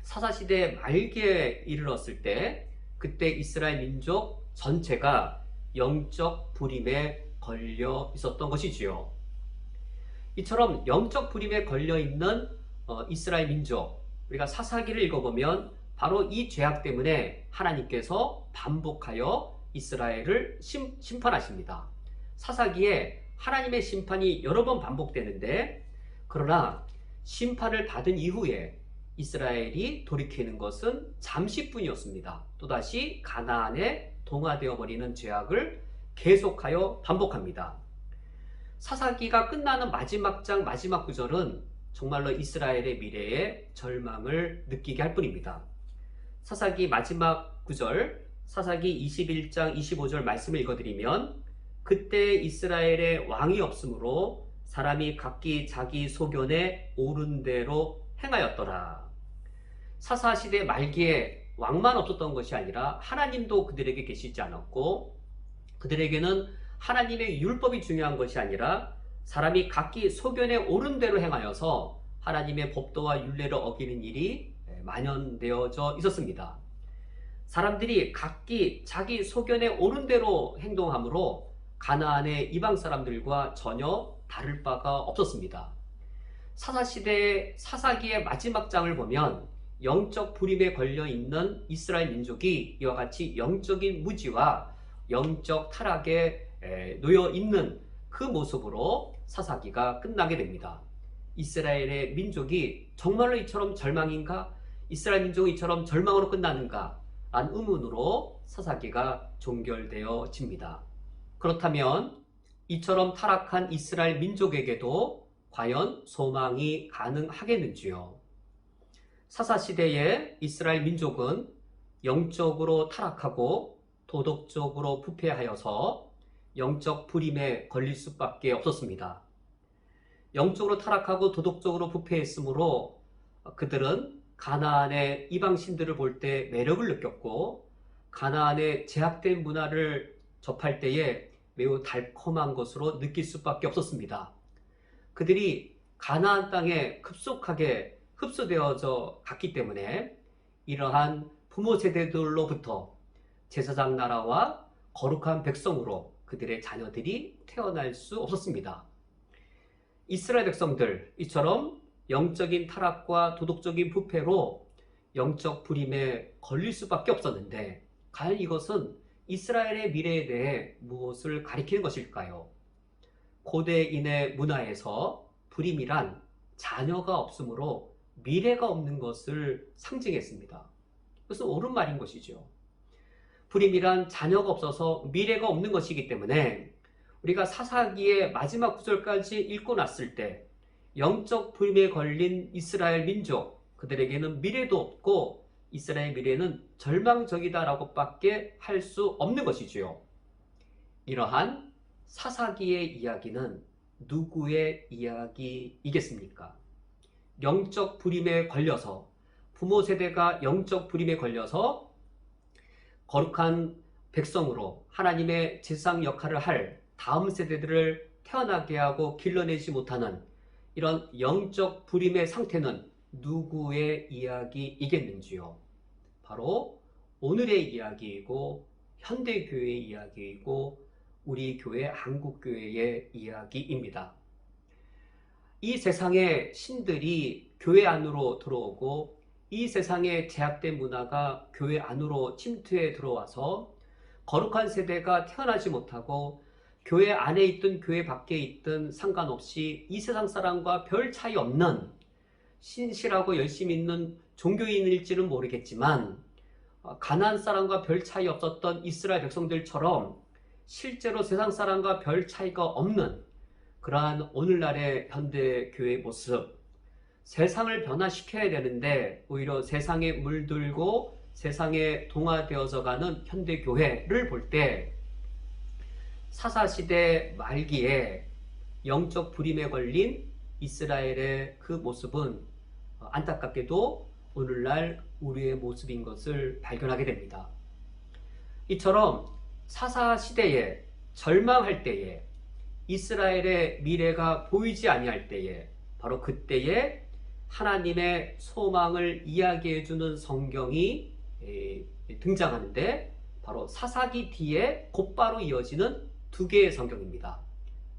사사시대 말기에 이르렀을 때 그때 이스라엘 민족 전체가 영적 불임에 걸려 있었던 것이지요. 이처럼 영적 불임에 걸려 있는 이스라엘 민족, 우리가 사사기를 읽어보면 바로 이 죄악 때문에 하나님께서 반복하여 이스라엘을 심판하십니다. 사사기에 하나님의 심판이 여러 번 반복되는데, 그러나 심판을 받은 이후에 이스라엘이 돌이키는 것은 잠시뿐이었습니다. 또다시 가나안에 동화되어 버리는 죄악을 계속하여 반복합니다. 사사기가 끝나는 마지막 장 마지막 구절은 정말로 이스라엘의 미래에 절망을 느끼게 할 뿐입니다. 사사기 마지막 구절, 사사기 21장 25절 말씀을 읽어드리면, 그때 이스라엘의 왕이 없으므로 사람이 각기 자기 소견에 옳은 대로 행하였더라. 사사시대 말기에 왕만 없었던 것이 아니라 하나님도 그들에게 계시지 않았고, 그들에게는 하나님의 율법이 중요한 것이 아니라 사람이 각기 소견에 옳은 대로 행하여서 하나님의 법도와 율례를 어기는 일이 만연되어져 있었습니다. 사람들이 각기 자기 소견에 옳은 대로 행동함으로 가나안의 이방 사람들과 전혀 다를 바가 없었습니다. 사사시대의 사사기의 마지막 장을 보면 영적 불임에 걸려 있는 이스라엘 민족이 이와 같이 영적인 무지와 영적 타락에 놓여 있는 그 모습으로 사사기가 끝나게 됩니다. 이스라엘의 민족이 정말로 이처럼 절망인가? 이스라엘 민족이 이처럼 절망으로 끝나는가? 란 의문으로 사사기가 종결되어집니다. 그렇다면 이처럼 타락한 이스라엘 민족에게도 과연 소망이 가능하겠는지요? 사사시대의 이스라엘 민족은 영적으로 타락하고 도덕적으로 부패하여서 영적 불임에 걸릴 수밖에 없었습니다. 영적으로 타락하고 도덕적으로 부패했으므로 그들은 가나안의 이방신들을 볼 때 매력을 느꼈고, 가나안의 제약된 문화를 접할 때에 매우 달콤한 것으로 느낄 수밖에 없었습니다. 그들이 가나안 땅에 급속하게 흡수되어져 갔기 때문에 이러한 부모 세대들로부터 제사장 나라와 거룩한 백성으로 그들의 자녀들이 태어날 수 없었습니다. 이스라엘 백성들, 이처럼 영적인 타락과 도덕적인 부패로 영적 불임에 걸릴 수밖에 없었는데, 과연 이것은 이스라엘의 미래에 대해 무엇을 가리키는 것일까요? 고대인의 문화에서 불임이란 자녀가 없으므로 미래가 없는 것을 상징했습니다. 그것은 옳은 말인 것이죠. 불임이란 자녀가 없어서 미래가 없는 것이기 때문에 우리가 사사기의 마지막 구절까지 읽고 났을 때 영적 불임에 걸린 이스라엘 민족, 그들에게는 미래도 없고 이스라엘 미래는 절망적이다라고 밖에 할 수 없는 것이지요. 이러한 사사기의 이야기는 누구의 이야기이겠습니까? 영적 불임에 걸려서, 부모 세대가 영적 불임에 걸려서 거룩한 백성으로 하나님의 제사장 역할을 할 다음 세대들을 태어나게 하고 길러내지 못하는 이런 영적 불임의 상태는 누구의 이야기이겠는지요? 바로 오늘의 이야기이고 현대교회의 이야기이고 우리 교회 한국교회의 이야기입니다. 이 세상의 신들이 교회 안으로 들어오고 이 세상의 제약된 문화가 교회 안으로 침투해 들어와서 거룩한 세대가 태어나지 못하고 교회 안에 있든 교회 밖에 있든 상관없이 이 세상 사람과 별 차이 없는 신실하고 열심히 있는 종교인일지는 모르겠지만 가나안 사람과 별 차이 없었던 이스라엘 백성들처럼 실제로 세상 사람과 별 차이가 없는 그러한 오늘날의 현대교회의 모습, 세상을 변화시켜야 되는데 오히려 세상에 물들고 세상에 동화되어서 가는 현대교회를 볼 때 사사시대 말기에 영적 불임에 걸린 이스라엘의 그 모습은 안타깝게도 오늘날 우리의 모습인 것을 발견하게 됩니다. 이처럼 사사시대에 절망할 때에 이스라엘의 미래가 보이지 아니할 때에 바로 그때에 하나님의 소망을 이야기해주는 성경이 등장하는데 바로 사사기 뒤에 곧바로 이어지는 두 개의 성경입니다.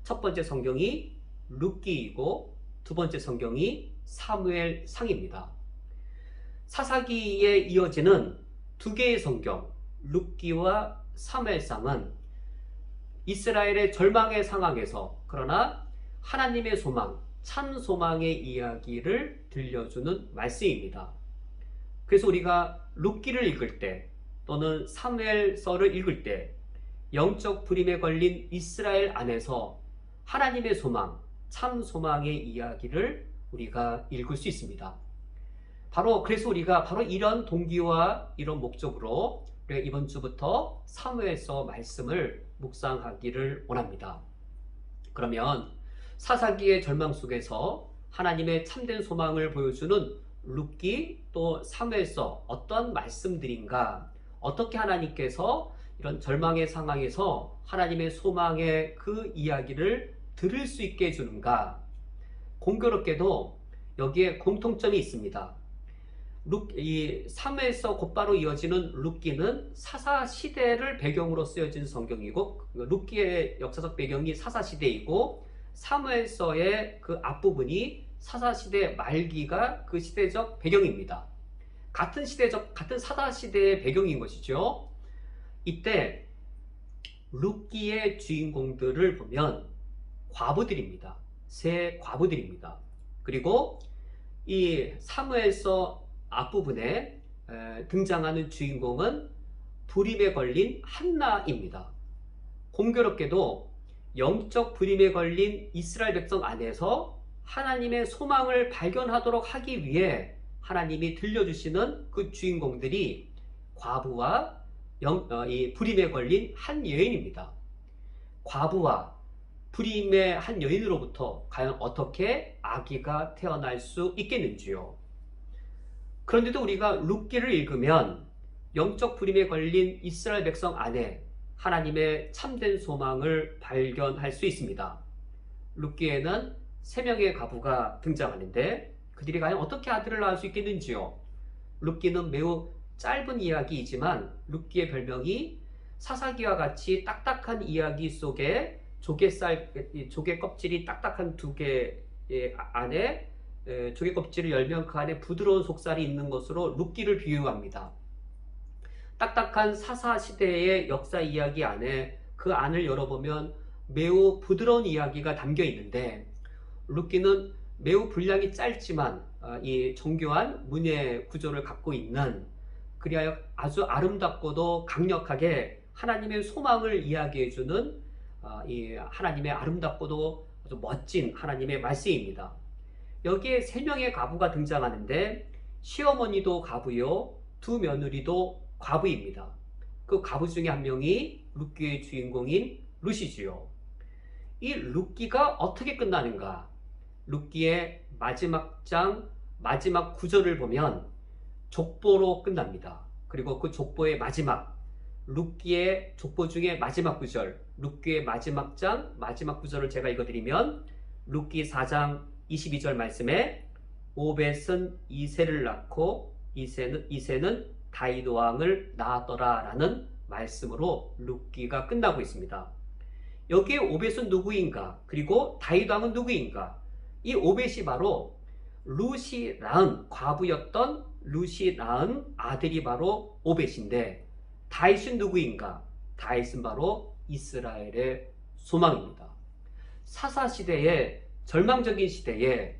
첫 번째 성경이 룻기이고 두 번째 성경이 사무엘상입니다. 사사기에 이어지는 두 개의 성경 룻기와 사무엘상은 이스라엘의 절망의 상황에서 그러나 하나님의 소망, 참 소망의 이야기를 들려주는 말씀입니다. 그래서 우리가 룻기를 읽을 때 또는 사무엘서를 읽을 때 영적 불임에 걸린 이스라엘 안에서 하나님의 소망, 참 소망의 이야기를 우리가 읽을 수 있습니다. 그래서 우리가 바로 이런 동기와 이런 목적으로 우리가 이번 주부터 사무엘서 말씀을 묵상하기를 원합니다. 그러면 사사기의 절망 속에서 하나님의 참된 소망을 보여주는 룻기 또 사무엘서 어떤 말씀들인가, 어떻게 하나님께서 이런 절망의 상황에서 하나님의 소망의 그 이야기를 들을 수 있게 해주는가. 공교롭게도 여기에 공통점이 있습니다. 이 사무엘서 곧바로 이어지는 룻기는 사사시대를 배경으로 쓰여진 성경이고 룻기의 역사적 배경이 사사시대이고 사무엘서의 그 앞부분이 사사시대 말기가 그 시대적 배경입니다. 같은 사사시대의 배경인 것이죠. 이때 룻기의 주인공들을 보면 과부들입니다. 세 과부들입니다. 그리고 이 사무엘서 앞부분에 등장하는 주인공은 불임에 걸린 한나입니다. 공교롭게도 영적 불임에 걸린 이스라엘 백성 안에서 하나님의 소망을 발견하도록 하기 위해 하나님이 들려주시는 그 주인공들이 과부와 이 불임에 걸린 한 여인입니다. 과부와 불임의 한 여인으로부터 과연 어떻게 아기가 태어날 수 있겠는지요. 그런데도 우리가 룻기를 읽으면 영적 불임에 걸린 이스라엘 백성 안에 하나님의 참된 소망을 발견할 수 있습니다. 룻기에는 3명의 과부가 등장하는데 그들이 과연 어떻게 아들을 낳을 수 있겠는지요. 룻기는 매우 짧은 이야기이지만 룻기의 별명이 사사기와 같이 딱딱한 이야기 속에 조개 껍질이 딱딱한 2개 안에 조개 껍질을 열면 그 안에 부드러운 속살이 있는 것으로 룻기를 비유합니다. 딱딱한 사사시대의 역사 이야기 안에 그 안을 열어보면 매우 부드러운 이야기가 담겨 있는데 룻기는 매우 분량이 짧지만 이 정교한 문예 구조를 갖고 있는 그리하여 아주 아름답고도 강력하게 하나님의 소망을 이야기해주는 이 하나님의 아름답고도 아주 멋진 하나님의 말씀입니다. 여기에 3명의 과부가 등장하는데 시어머니도 과부요 2 며느리도 과부입니다. 그 과부 중에 한 명이 룻기의 주인공인 룻이지요. 이 룻기가 어떻게 끝나는가? 룻기의 마지막 장 마지막 구절을 보면 족보로 끝납니다. 그리고 그 족보의 마지막 룻기의 족보 중에 마지막 구절 룻기의 마지막 장 마지막 구절을 제가 읽어드리면 룻기 4장 22절 말씀에 오벳은 이새를 낳고 이새는 다윗 왕을 낳았더라라는 말씀으로 룻기가 끝나고 있습니다. 여기에 오벳은 누구인가? 그리고 다윗 왕은 누구인가? 이 오벳이 바로 룻이 낳은 과부였던 룻이 낳은 아들이 바로 오벳인데, 다윗은 누구인가? 다윗은 바로 이스라엘의 소망입니다. 사사시대에, 절망적인 시대에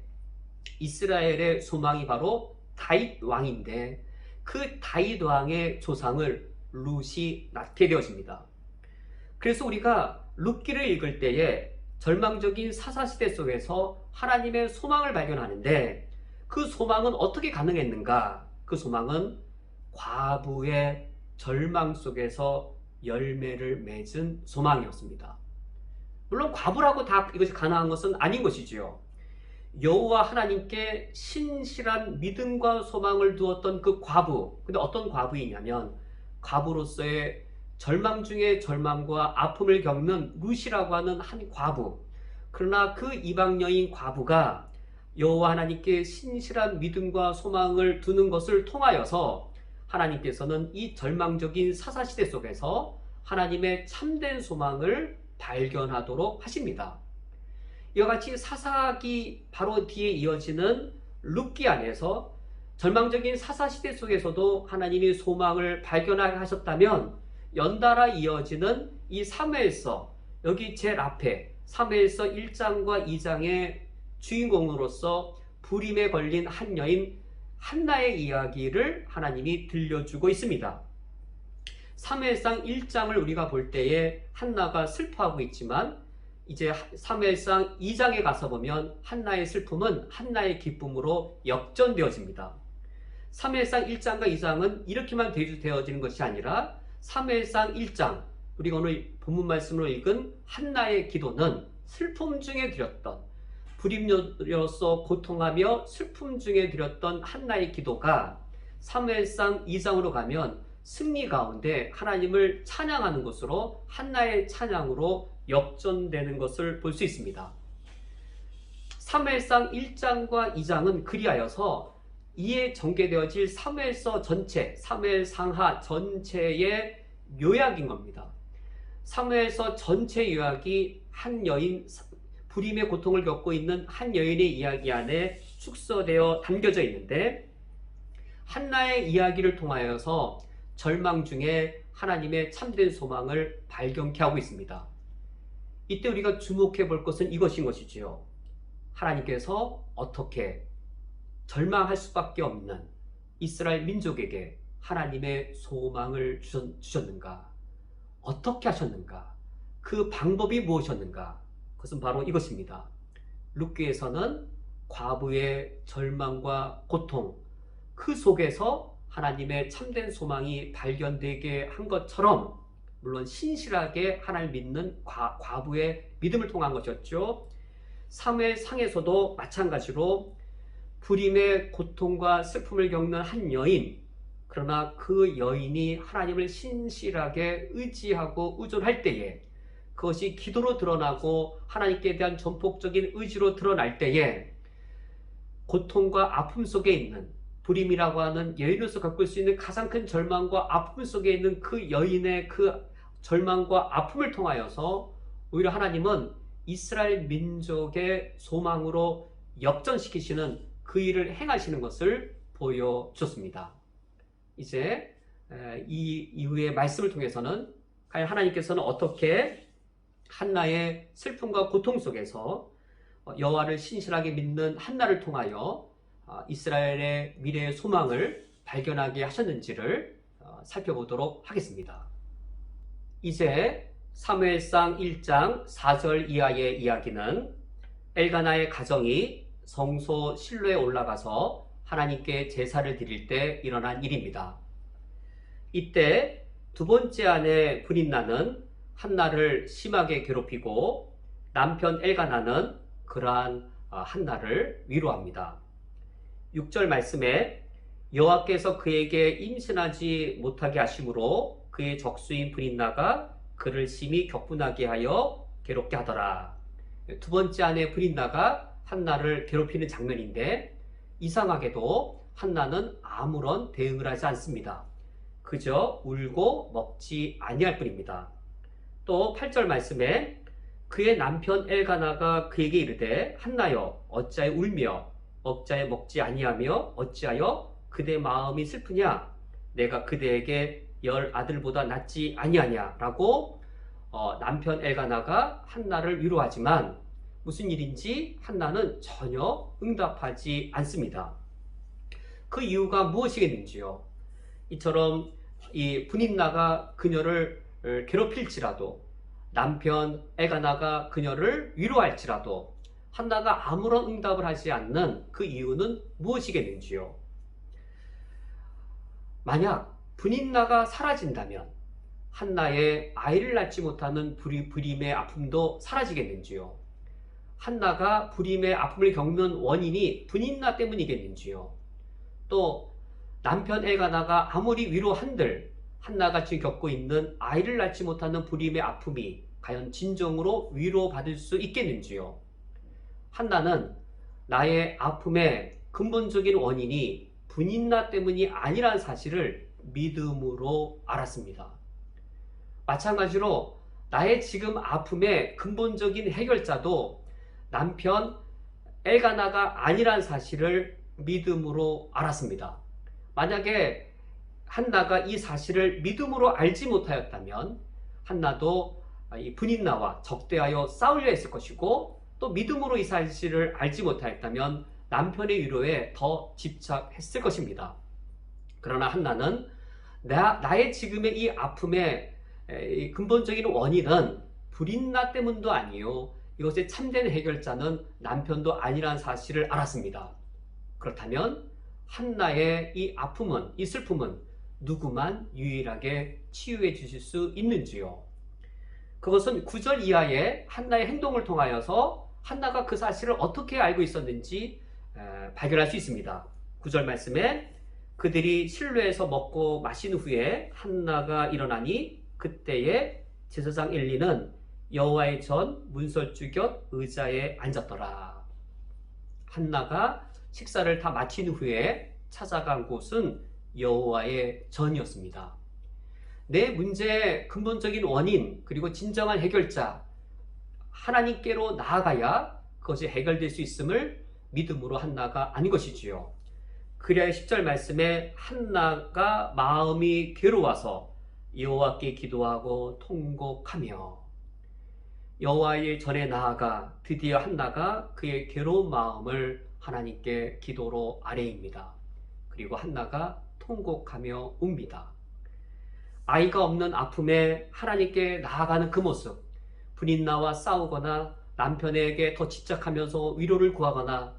이스라엘의 소망이 바로 다윗 왕인데, 그 다윗 왕의 조상을 룻이 낳게 되어집니다. 그래서 우리가 룻기를 읽을 때에 절망적인 사사시대 속에서 하나님의 소망을 발견하는데, 그 소망은 어떻게 가능했는가? 그 소망은 과부의 절망 속에서 열매를 맺은 소망이었습니다. 물론 과부라고 다 이것이 가능한 것은 아닌 것이지요. 여호와 하나님께 신실한 믿음과 소망을 두었던 그 과부, 근데 어떤 과부이냐면 과부로서의 절망 중에 절망과 아픔을 겪는 룻이라고 하는 한 과부. 그러나 그 이방 여인 과부가 여호와 하나님께 신실한 믿음과 소망을 두는 것을 통하여서 하나님께서는 이 절망적인 사사시대 속에서 하나님의 참된 소망을 발견하도록 하십니다. 이와 같이 사사기 바로 뒤에 이어지는 룻기 안에서 절망적인 사사시대 속에서도 하나님이 소망을 발견하게 하셨다면, 연달아 이어지는 이 사무엘서, 여기 제일 앞에 사무엘서 1장과 2장의 주인공으로서 불임에 걸린 한 여인 한나의 이야기를 하나님이 들려주고 있습니다. 사무엘상 1장을 우리가 볼 때에 한나가 슬퍼하고 있지만, 이제 사무엘상 2장에 가서 보면 한나의 슬픔은 한나의 기쁨으로 역전되어집니다. 사무엘상 1장과 2장은 이렇게만 되어지는 것이 아니라 사무엘상 1장, 우리가 오늘 본문 말씀으로 읽은 한나의 기도는 슬픔 중에 드렸던, 불임녀로서 고통하며 슬픔 중에 드렸던 한나의 기도가 사무엘상 2장으로 가면 승리 가운데 하나님을 찬양하는 것으로 한나의 찬양으로 역전되는 것을 볼 수 있습니다. 사무엘상 1장과 2장은 그리하여서 이에 전개되어질 사무엘서 전체, 사무엘상하 전체의 요약인 겁니다. 사무엘서 전체 요약이 한 여인, 불임의 고통을 겪고 있는 한 여인의 이야기 안에 축소되어 담겨져 있는데, 한나의 이야기를 통하여서 절망 중에 하나님의 참된 소망을 발견케 하고 있습니다. 이때 우리가 주목해 볼 것은 이것인 것이지요. 하나님께서 어떻게 절망할 수밖에 없는 이스라엘 민족에게 하나님의 소망을 주셨는가? 어떻게 하셨는가? 그 방법이 무엇이었는가? 그것은 바로 이것입니다. 룻기에서는 과부의 절망과 고통, 그 속에서 하나님의 참된 소망이 발견되게 한 것처럼, 물론 신실하게 하나님을 믿는 과부의 믿음을 통한 것이었죠. 사무엘상에서도 마찬가지로 불임의 고통과 슬픔을 겪는 한 여인, 그러나 그 여인이 하나님을 신실하게 의지하고 의존할 때에 그것이 기도로 드러나고 하나님께 대한 전폭적인 의지로 드러날 때에 고통과 아픔 속에 있는, 불임이라고 하는 여인으로서 겪을 수 있는 가장 큰 절망과 아픔 속에 있는 그 여인의 그 절망과 아픔을 통하여서 오히려 하나님은 이스라엘 민족의 소망으로 역전시키시는 그 일을 행하시는 것을 보여주셨습니다. 이제 이 이후의 말씀을 통해서는 과연 하나님께서는 어떻게 한나의 슬픔과 고통 속에서 여호와를 신실하게 믿는 한나를 통하여 이스라엘의 미래의 소망을 발견하게 하셨는지를 살펴보도록 하겠습니다. 이제 사무엘상 1장 4절 이하의 이야기는 엘가나의 가정이 성소 실로에 올라가서 하나님께 제사를 드릴 때 일어난 일입니다. 이때 두 번째 아내 브린나는 한나를 심하게 괴롭히고 남편 엘가나는 그러한 한나를 위로합니다. 6절 말씀에 여호와께서 그에게 임신하지 못하게 하심으로 그의 적수인 브린나가 그를 심히 격분하게 하여 괴롭게 하더라. 두 번째 아내 브린나가 한나를 괴롭히는 장면인데, 이상하게도 한나는 아무런 대응을 하지 않습니다. 그저 울고 먹지 아니할 뿐입니다. 또 8절 말씀에 그의 남편 엘가나가 그에게 이르되 한나여 어찌하여 울며 어찌하여 먹지 아니하며 어찌하여 그대 마음이 슬프냐 내가 그대에게 10 아들보다 낫지 아니하냐 라고 남편 엘가나가 한나를 위로하지만 무슨 일인지 한나는 전혀 응답하지 않습니다. 그 이유가 무엇이겠는지요? 이처럼 이 분인나가 그녀를 괴롭힐지라도 남편 엘가나가 그녀를 위로할지라도 한나가 아무런 응답을 하지 않는 그 이유는 무엇이겠는지요? 만약 분인나가 사라진다면 한나의 아이를 낳지 못하는 불임의 아픔도 사라지겠는지요? 한나가 불임의 아픔을 겪는 원인이 분인나 때문이겠는지요? 또 남편 엘가나가 아무리 위로한들 한나가 지금 겪고 있는 아이를 낳지 못하는 불임의 아픔이 과연 진정으로 위로받을 수 있겠는지요? 한나는 나의 아픔의 근본적인 원인이 분인나 때문이 아니라는 사실을 믿음으로 알았습니다. 마찬가지로 나의 지금 아픔의 근본적인 해결자도 남편 엘가나가 아니라는 사실을 믿음으로 알았습니다. 만약에 한나가 이 사실을 믿음으로 알지 못하였다면 한나도 이 분인나와 적대하여 싸우려 했을 것이고 또 믿음으로 이 사실을 알지 못하였다면 남편의 위로에 더 집착했을 것입니다. 그러나 한나는 나의 지금의 이 아픔의 근본적인 원인은 불인나 때문도 아니요 이것의 참된 해결자는 남편도 아니라는 사실을 알았습니다. 그렇다면 한나의 이 아픔은, 이 슬픔은 누구만 유일하게 치유해 주실 수 있는지요? 그것은 9절 이하의 한나의 행동을 통하여서 한나가 그 사실을 어떻게 알고 있었는지 발견할 수 있습니다. 9절 말씀에 그들이 실로에서 먹고 마신 후에 한나가 일어나니 그때에 제사장 엘리는 여호와의 전 문설주 곁 의자에 앉았더라. 한나가 식사를 다 마친 후에 찾아간 곳은 여호와의 전이었습니다. 내 문제의 근본적인 원인 그리고 진정한 해결자 하나님께로 나아가야 그것이 해결될 수 있음을 믿음으로 한나가 아는 것이지요. 그래야 10절 말씀에 한나가 마음이 괴로워서 여호와께 기도하고 통곡하며 여호와의 전에 나아가 드디어 한나가 그의 괴로운 마음을 하나님께 기도로 아뢰입니다. 그리고 한나가 통곡하며 웁니다. 아이가 없는 아픔에 하나님께 나아가는 그 모습, 분인나와 싸우거나 남편에게 더 집착하면서 위로를 구하거나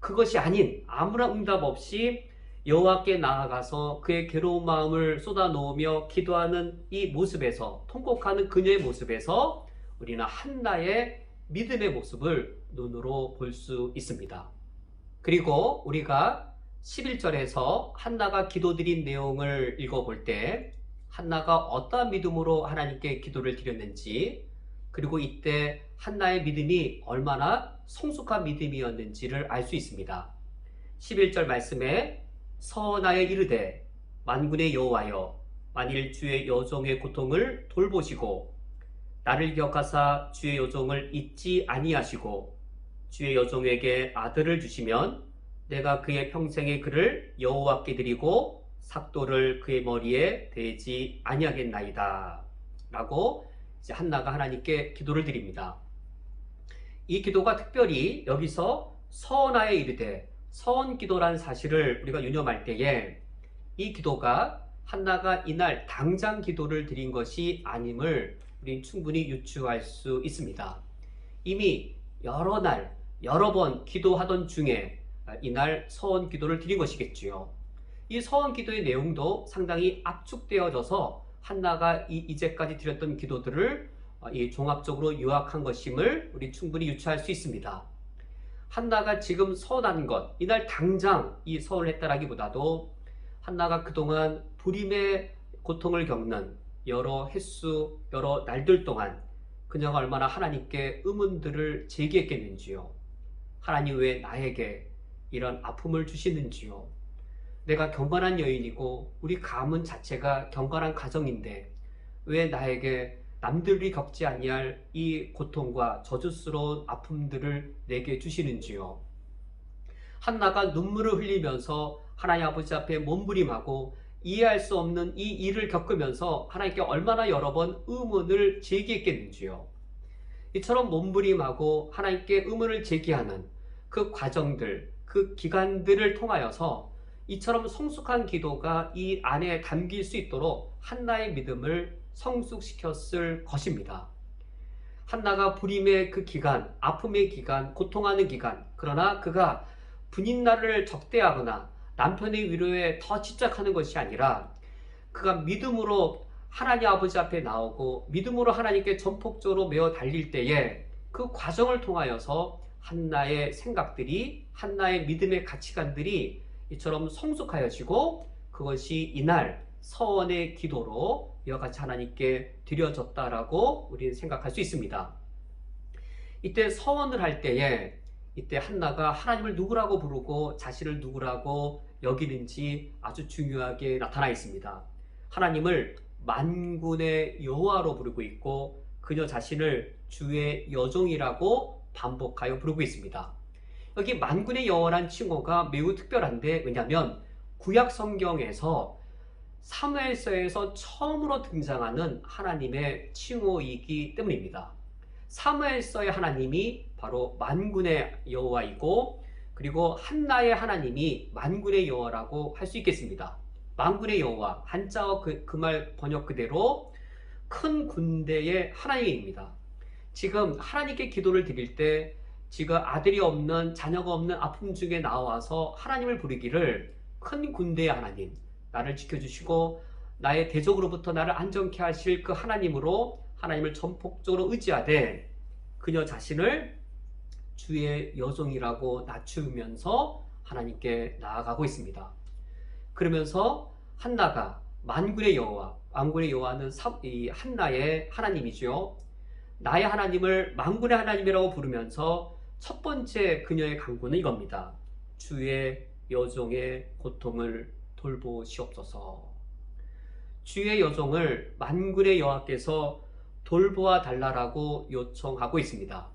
그것이 아닌 아무런 응답 없이 여호와께 나아가서 그의 괴로운 마음을 쏟아놓으며 기도하는 이 모습에서, 통곡하는 그녀의 모습에서 우리는 한나의 믿음의 모습을 눈으로 볼 수 있습니다. 그리고 우리가 11절에서 한나가 기도드린 내용을 읽어볼 때 한나가 어떠한 믿음으로 하나님께 기도를 드렸는지, 그리고 이때 한나의 믿음이 얼마나 성숙한 믿음이었는지를 알 수 있습니다. 11절 말씀에 서나에 이르되 만군의 여호와여 만일 주의 여종의 고통을 돌보시고 나를 기억하사 주의 여종을 잊지 아니하시고 주의 여종에게 아들을 주시면 내가 그의 평생의 그를 여호와께 드리고 삭도를 그의 머리에 대지 아니하겠나이다 라고 이제 한나가 하나님께 기도를 드립니다. 이 기도가 특별히 여기서 서나에 이르되 서원기도라는 사실을 우리가 유념할 때에 이 기도가 한나가 이날 당장 기도를 드린 것이 아님을 우리는 충분히 유추할 수 있습니다. 이미 여러 날 여러 번 기도하던 중에 이날 서원 기도를 드린 것이겠지요. 이 서원 기도의 내용도 상당히 압축되어져서 한나가 이제까지 드렸던 기도들을 종합적으로 요약한 것임을 우리 충분히 유추할 수 있습니다. 한나가 지금 서원한 것, 이날 당장 이 서원을 했다라기보다도 한나가 그동안 불임의 고통을 겪는 여러 횟수, 여러 날들 동안 그녀가 얼마나 하나님께 의문들을 제기했겠는지요. 하나님 왜 나에게 이런 아픔을 주시는지요? 내가 경건한 여인이고 우리 가문 자체가 경건한 가정인데 왜 나에게 남들이 겪지 아니할 이 고통과 저주스러운 아픔들을 내게 주시는지요? 한나가 눈물을 흘리면서 하나님 아버지 앞에 몸부림하고 이해할 수 없는 이 일을 겪으면서 하나님께 얼마나 여러 번 의문을 제기했겠는지요. 이처럼 몸부림하고 하나님께 의문을 제기하는 그 과정들, 그 기간들을 통하여서 이처럼 성숙한 기도가 이 안에 담길 수 있도록 한나의 믿음을 성숙시켰을 것입니다. 한나가 불임의 그 기간, 아픔의 기간, 고통하는 기간, 그러나 그가 분인날을 적대하거나 남편의 위로에 더 집착하는 것이 아니라 그가 믿음으로 하나님 아버지 앞에 나오고 믿음으로 하나님께 전폭적으로 메어 달릴 때에 그 과정을 통하여서 한나의 생각들이, 한나의 믿음의 가치관들이 이처럼 성숙하여지고 그것이 이날 서원의 기도로 이와 같이 하나님께 드려졌다라고 우리는 생각할 수 있습니다. 이때 서원을 할 때에 이때 한나가 하나님을 누구라고 부르고 자신을 누구라고 여기는지 아주 중요하게 나타나 있습니다. 하나님을 만군의 여호와로 부르고 있고 그녀 자신을 주의 여종이라고 반복하여 부르고 있습니다. 여기 만군의 여호와란 칭호가 매우 특별한데 왜냐하면 구약 성경에서 사무엘서에서 처음으로 등장하는 하나님의 칭호이기 때문입니다. 사무엘서의 하나님이 바로 만군의 여호와이고 그리고 한나의 하나님이 만군의 여호와라고 할 수 있겠습니다. 만군의 여호와, 한자어 그 말 번역 그대로 큰 군대의 하나님입니다. 지금 하나님께 기도를 드릴 때 지금 아들이 없는, 자녀가 없는 아픔 중에 나와서 하나님을 부르기를 큰 군대의 하나님, 나를 지켜주시고 나의 대적으로부터 나를 안정케 하실 그 하나님으로 하나님을 전폭적으로 의지하되 그녀 자신을 주의 여종이라고 낮추면서 하나님께 나아가고 있습니다. 그러면서 한나가 만군의 여호와, 만군의 여호와는 이 한나의 하나님이죠. 나의 하나님을 만군의 하나님이라고 부르면서 첫 번째 그녀의 간구는 이겁니다. 주의 여종의 고통을 돌보시옵소서. 주의 여종을 만군의 여호와께서 돌보아 달라라고 요청하고 있습니다.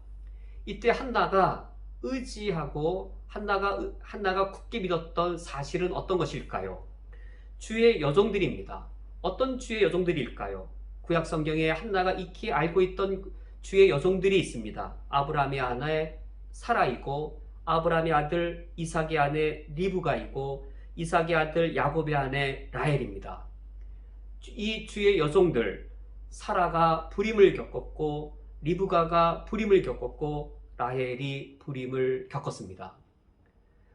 이때 한나가 의지하고 한나가 굳게 믿었던 사실은 어떤 것일까요? 주의 여종들입니다. 어떤 주의 여종들일까요? 구약 성경에 한나가 익히 알고 있던 주의 여종들이 있습니다. 아브라함의 아내 사라이고 아브라함의 아들 이삭의 아내 리브가이고 이삭의 아들 야곱의 아내 라헬입니다. 이 주의 여종들, 사라가 불임을 겪었고 리브가가 불임을 겪었고 라헬이 불임을 겪었습니다.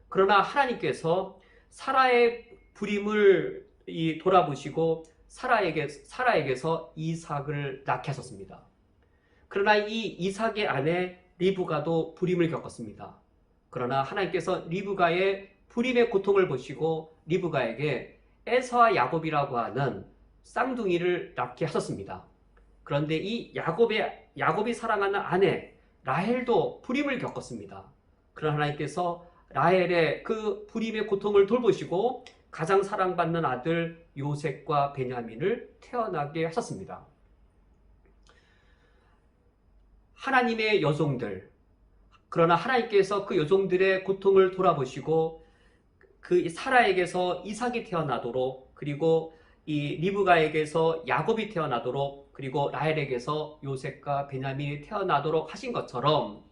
그러나 하나님께서 사라의 불임을 돌아보시고 사라에게서 이삭을 낳게 하셨습니다. 그러나 이 이삭의 아내 리브가도 불임을 겪었습니다. 그러나 하나님께서 리브가의 불임의 고통을 보시고 리브가에게 에서와 야곱이라고 하는 쌍둥이를 낳게 하셨습니다. 그런데 이 야곱이 사랑하는 아내 라헬도 불임을 겪었습니다. 그러나 하나님께서 라헬의 그 불임의 고통을 돌보시고 가장 사랑받는 아들 요셉과 베냐민을 태어나게 하셨습니다. 하나님의 여종들, 그러나 하나님께서 그 여종들의 고통을 돌아보시고 그 사라에게서 이삭이 태어나도록 그리고 이 리브가에게서 야곱이 태어나도록 그리고 라헬에게서 요셉과 베냐민이 태어나도록 하신 것처럼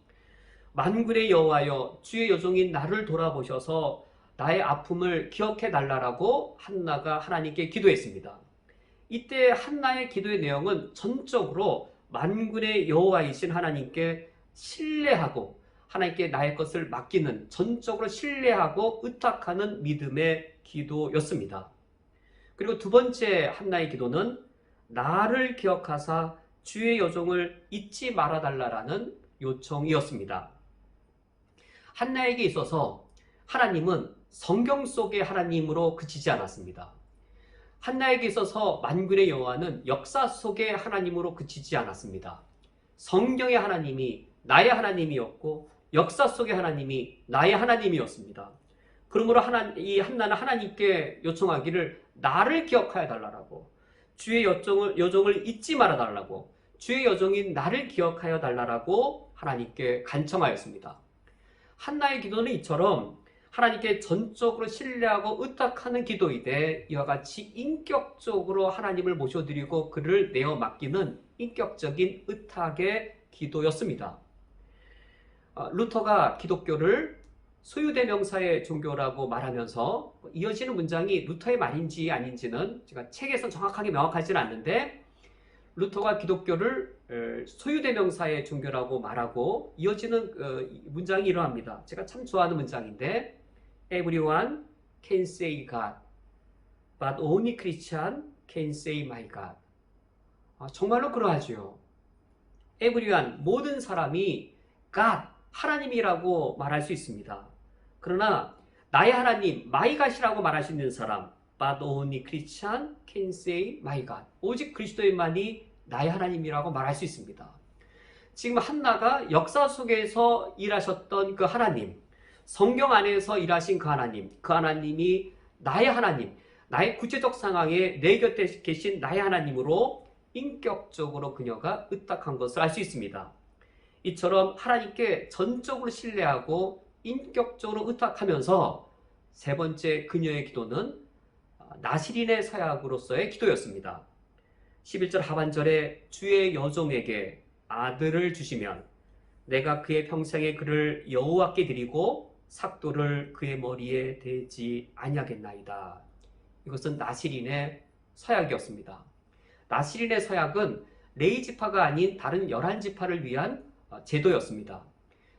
만군의 여호와여 주의 여종인 나를 돌아보셔서 나의 아픔을 기억해 달라라고 한나가 하나님께 기도했습니다. 이때 한나의 기도의 내용은 전적으로 만군의 여호와이신 하나님께 신뢰하고 하나님께 나의 것을 맡기는 전적으로 신뢰하고 의탁하는 믿음의 기도였습니다. 그리고 두 번째 한나의 기도는 나를 기억하사 주의 여종을 잊지 말아달라라는 요청이었습니다. 한나에게 있어서 하나님은 성경 속의 하나님으로 그치지 않았습니다. 한나에게 있어서 만군의 여호와는 역사 속의 하나님으로 그치지 않았습니다. 성경의 하나님이 나의 하나님이었고 역사 속의 하나님이 나의 하나님이었습니다. 그러므로 이 한나는 하나님께 요청하기를 나를 기억하여 달라고, 주의 여종을 잊지 말아 달라고, 주의 여종인 나를 기억하여 달라고 하나님께 간청하였습니다. 한나의 기도는 이처럼 하나님께 전적으로 신뢰하고 의탁하는 기도이되 이와 같이 인격적으로 하나님을 모셔드리고 그를 내어 맡기는 인격적인 의탁의 기도였습니다. 루터가 기독교를 소유대명사의 종교라고 말하면서 이어지는 문장이 루터의 말인지 아닌지는 제가 책에서 정확하게 명확하지는 않는데, 루터가 기독교를 소유대명사의 종교라고 말하고 이어지는 문장이 이러합니다. 제가 참 좋아하는 문장인데, Everyone can say God, but only Christian can say my God. 정말로 그러하죠. Everyone, 모든 사람이 God, 하나님이라고 말할 수 있습니다. 그러나 나의 하나님, my God이라고 말할 수 있는 사람, but only Christian can say my God. 오직 그리스도인만이 나의 하나님이라고 말할 수 있습니다. 지금 한나가 역사 속에서 일하셨던 그 하나님, 성경 안에서 일하신 그 하나님이 나의 하나님, 나의 구체적 상황에 내 곁에 계신 나의 하나님으로 인격적으로 그녀가 의탁한 것을 알 수 있습니다. 이처럼 하나님께 전적으로 신뢰하고 인격적으로 의탁하면서 세 번째 그녀의 기도는 나시린의 서약으로서의 기도였습니다. 11절 하반절에 주의 여종에게 아들을 주시면 내가 그의 평생에 그를 여호와께 드리고 삭도를 그의 머리에 대지 아니하겠나이다. 이것은 나시린의 서약이었습니다. 나시린의 서약은 레위지파가 아닌 다른 11지파를 위한 제도였습니다.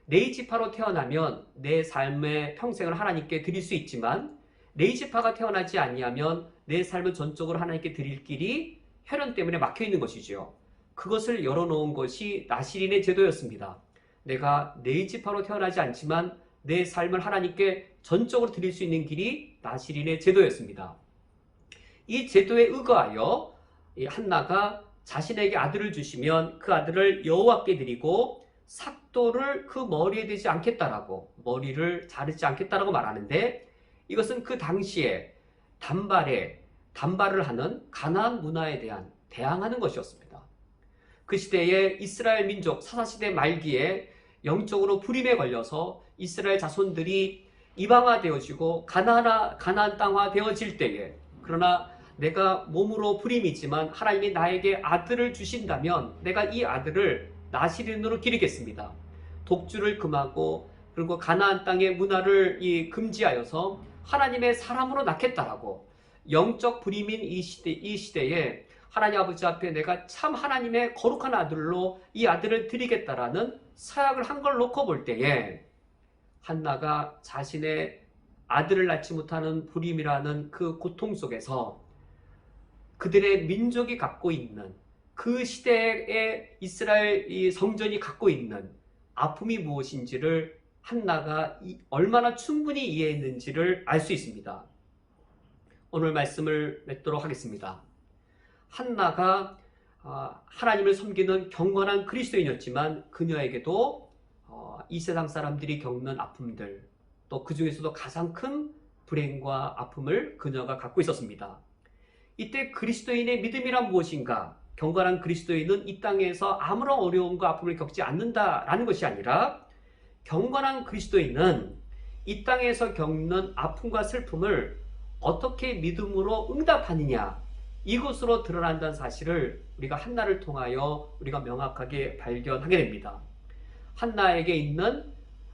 레위지파로 태어나면 내 삶의 평생을 하나님께 드릴 수 있지만, 레위지파가 태어나지 아니하면 내 삶을 전적으로 하나님께 드릴 길이 혈연 때문에 막혀 있는 것이지요. 그것을 열어놓은 것이 나시린의 제도였습니다. 내가 레위지파로 태어나지 않지만 내 삶을 하나님께 전적으로 드릴 수 있는 길이 나시린의 제도였습니다. 이 제도에 의거하여 한나가 자신에게 아들을 주시면 그 아들을 여호와께 드리고 삭도를 그 머리에 대지 않겠다라고, 머리를 자르지 않겠다라고 말하는데, 이것은 그 당시에 단발을 하는 가나안 문화에 대한 대항하는 것이었습니다. 그 시대에 이스라엘 민족 사사시대 말기에 영적으로 불임에 걸려서 이스라엘 자손들이 이방화되어지고 가나안 땅화 되어질 때에, 그러나 내가 몸으로 불임이지만 하나님이 나에게 아들을 주신다면 내가 이 아들을 나시린으로 기르겠습니다. 독주를 금하고 그리고 가나안 땅의 문화를 금지하여서 하나님의 사람으로 낳겠다라고, 영적 불임인 이 시대에 하나님 아버지 앞에 내가 참 하나님의 거룩한 아들로 이 아들을 드리겠다라는 서약을 한 걸 놓고 볼 때에, 한나가 자신의 아들을 낳지 못하는 불임이라는 그 고통 속에서 그들의 민족이 갖고 있는, 그 시대의 이스라엘 이 성전이 갖고 있는 아픔이 무엇인지를 한나가 얼마나 충분히 이해했는지를 알 수 있습니다. 오늘 말씀을 맺도록 하겠습니다. 한나가 하나님을 섬기는 경건한 그리스도인이었지만 그녀에게도 이 세상 사람들이 겪는 아픔들, 또 그 중에서도 가장 큰 불행과 아픔을 그녀가 갖고 있었습니다. 이때 그리스도인의 믿음이란 무엇인가? 경건한 그리스도인은 이 땅에서 아무런 어려움과 아픔을 겪지 않는다라는 것이 아니라, 경건한 그리스도인은 이 땅에서 겪는 아픔과 슬픔을 어떻게 믿음으로 응답하느냐, 이것으로 드러난다는 사실을 우리가 한나를 통하여 우리가 명확하게 발견하게 됩니다. 한나에게 있는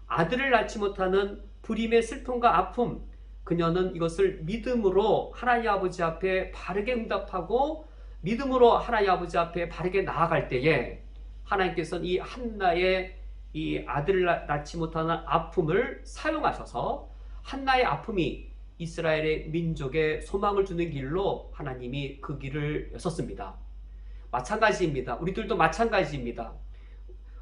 아들을 낳지 못하는 불임의 슬픔과 아픔, 그녀는 이것을 믿음으로 하나님 아버지 앞에 바르게 응답하고 믿음으로 하나님 아버지 앞에 바르게 나아갈 때에 하나님께서는 이 한나의 이 아들을 낳지 못하는 아픔을 사용하셔서 한나의 아픔이 이스라엘의 민족에 소망을 주는 길로 하나님이 그 길을 여셨습니다. 마찬가지입니다. 우리들도 마찬가지입니다.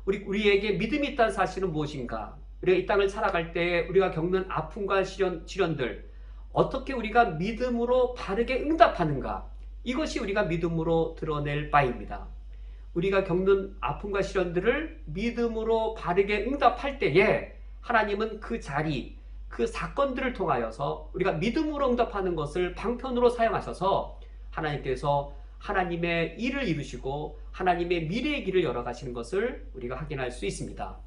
우리에게 믿음이 있다는 사실은 무엇인가? 우리가 이 땅을 살아갈 때 우리가 겪는 아픔과 시련들, 어떻게 우리가 믿음으로 바르게 응답하는가? 이것이 우리가 믿음으로 드러낼 바입니다. 우리가 겪는 아픔과 시련들을 믿음으로 바르게 응답할 때에 하나님은 그 자리, 그 사건들을 통하여서 우리가 믿음으로 응답하는 것을 방편으로 사용하셔서 하나님께서 하나님의 일을 이루시고 하나님의 미래의 길을 열어가시는 것을 우리가 확인할 수 있습니다.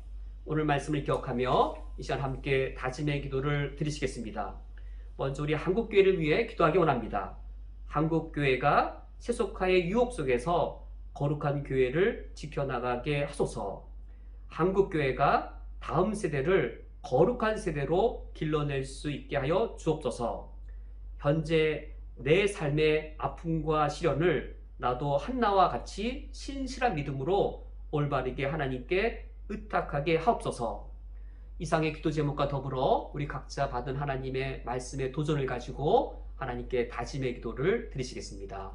오늘 말씀을 기억하며 이 시간 함께 다짐의 기도를 드리시겠습니다. 먼저 우리 한국교회를 위해 기도하기 원합니다. 한국교회가 세속화의 유혹 속에서 거룩한 교회를 지켜나가게 하소서. 한국교회가 다음 세대를 거룩한 세대로 길러낼 수 있게 하여 주옵소서. 현재 내 삶의 아픔과 시련을 나도 한나와 같이 신실한 믿음으로 올바르게 하나님께 의탁하게 하옵소서. 이상의 기도 제목과 더불어 우리 각자 받은 하나님의 말씀의 도전을 가지고 하나님께 다짐의 기도를 드리시겠습니다.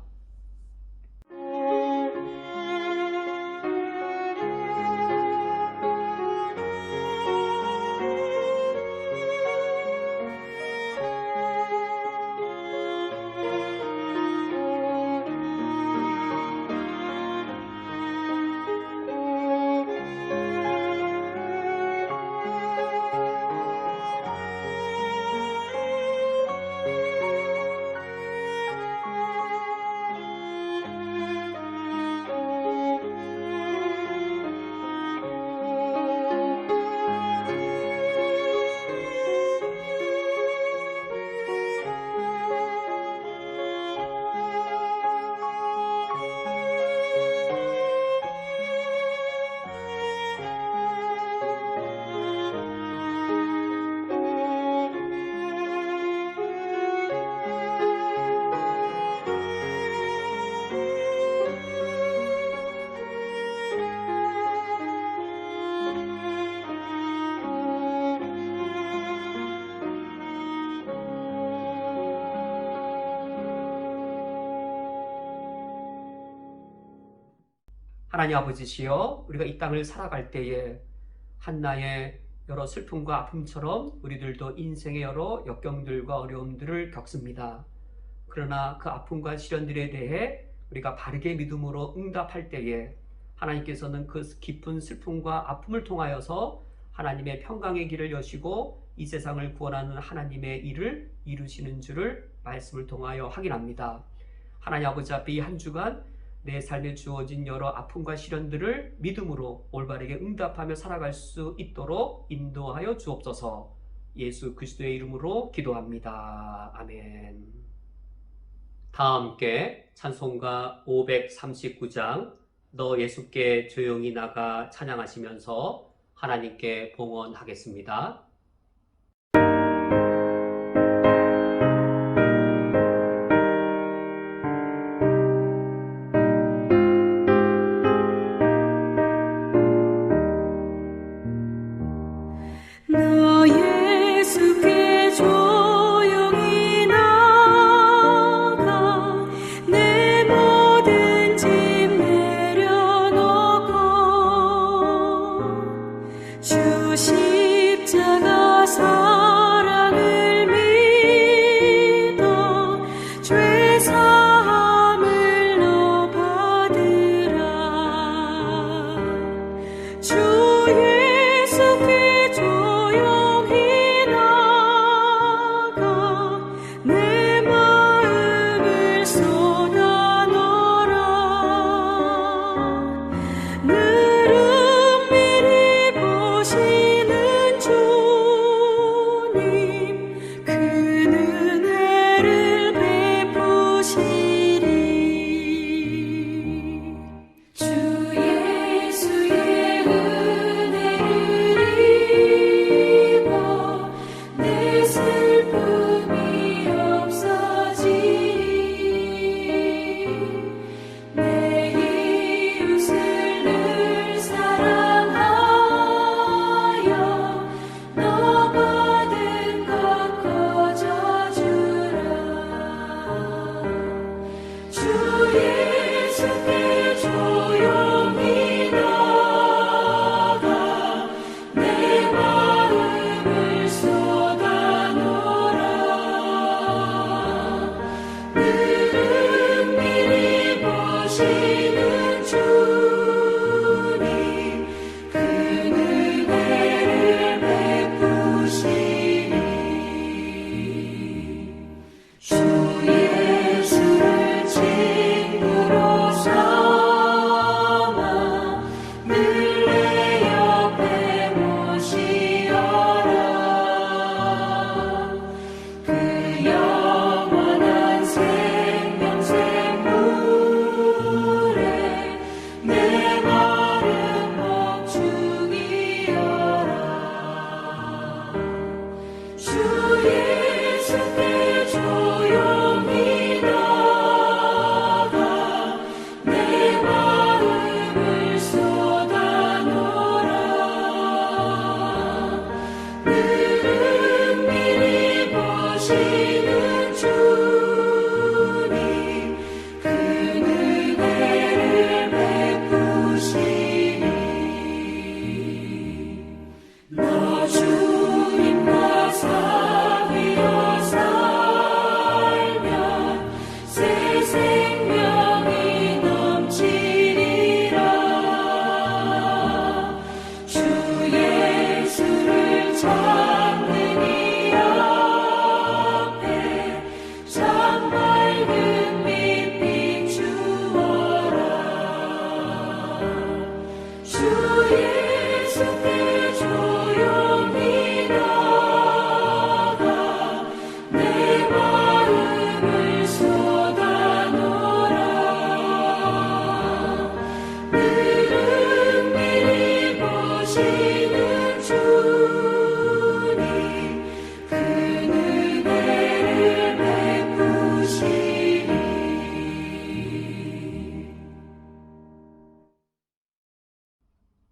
하나님 아버지시여, 우리가 이 땅을 살아갈 때에 한나의 여러 슬픔과 아픔처럼 우리들도 인생의 여러 역경들과 어려움들을 겪습니다. 그러나 그 아픔과 시련들에 대해 우리가 바르게 믿음으로 응답할 때에 하나님께서는 그 깊은 슬픔과 아픔을 통하여서 하나님의 평강의 길을 여시고 이 세상을 구원하는 하나님의 일을 이루시는 줄을 말씀을 통하여 확인합니다. 하나님 아버지 앞에 이 한 주간 내 삶에 주어진 여러 아픔과 시련들을 믿음으로 올바르게 응답하며 살아갈 수 있도록 인도하여 주옵소서. 예수 그리스도의 이름으로 기도합니다. 아멘. 다 함께 찬송가 539장 너 예수께 조용히 나가 찬양하시면서 하나님께 봉헌하겠습니다. 너 예수께 조용히 나가 내 모든 짐 내려놓고 주 십자가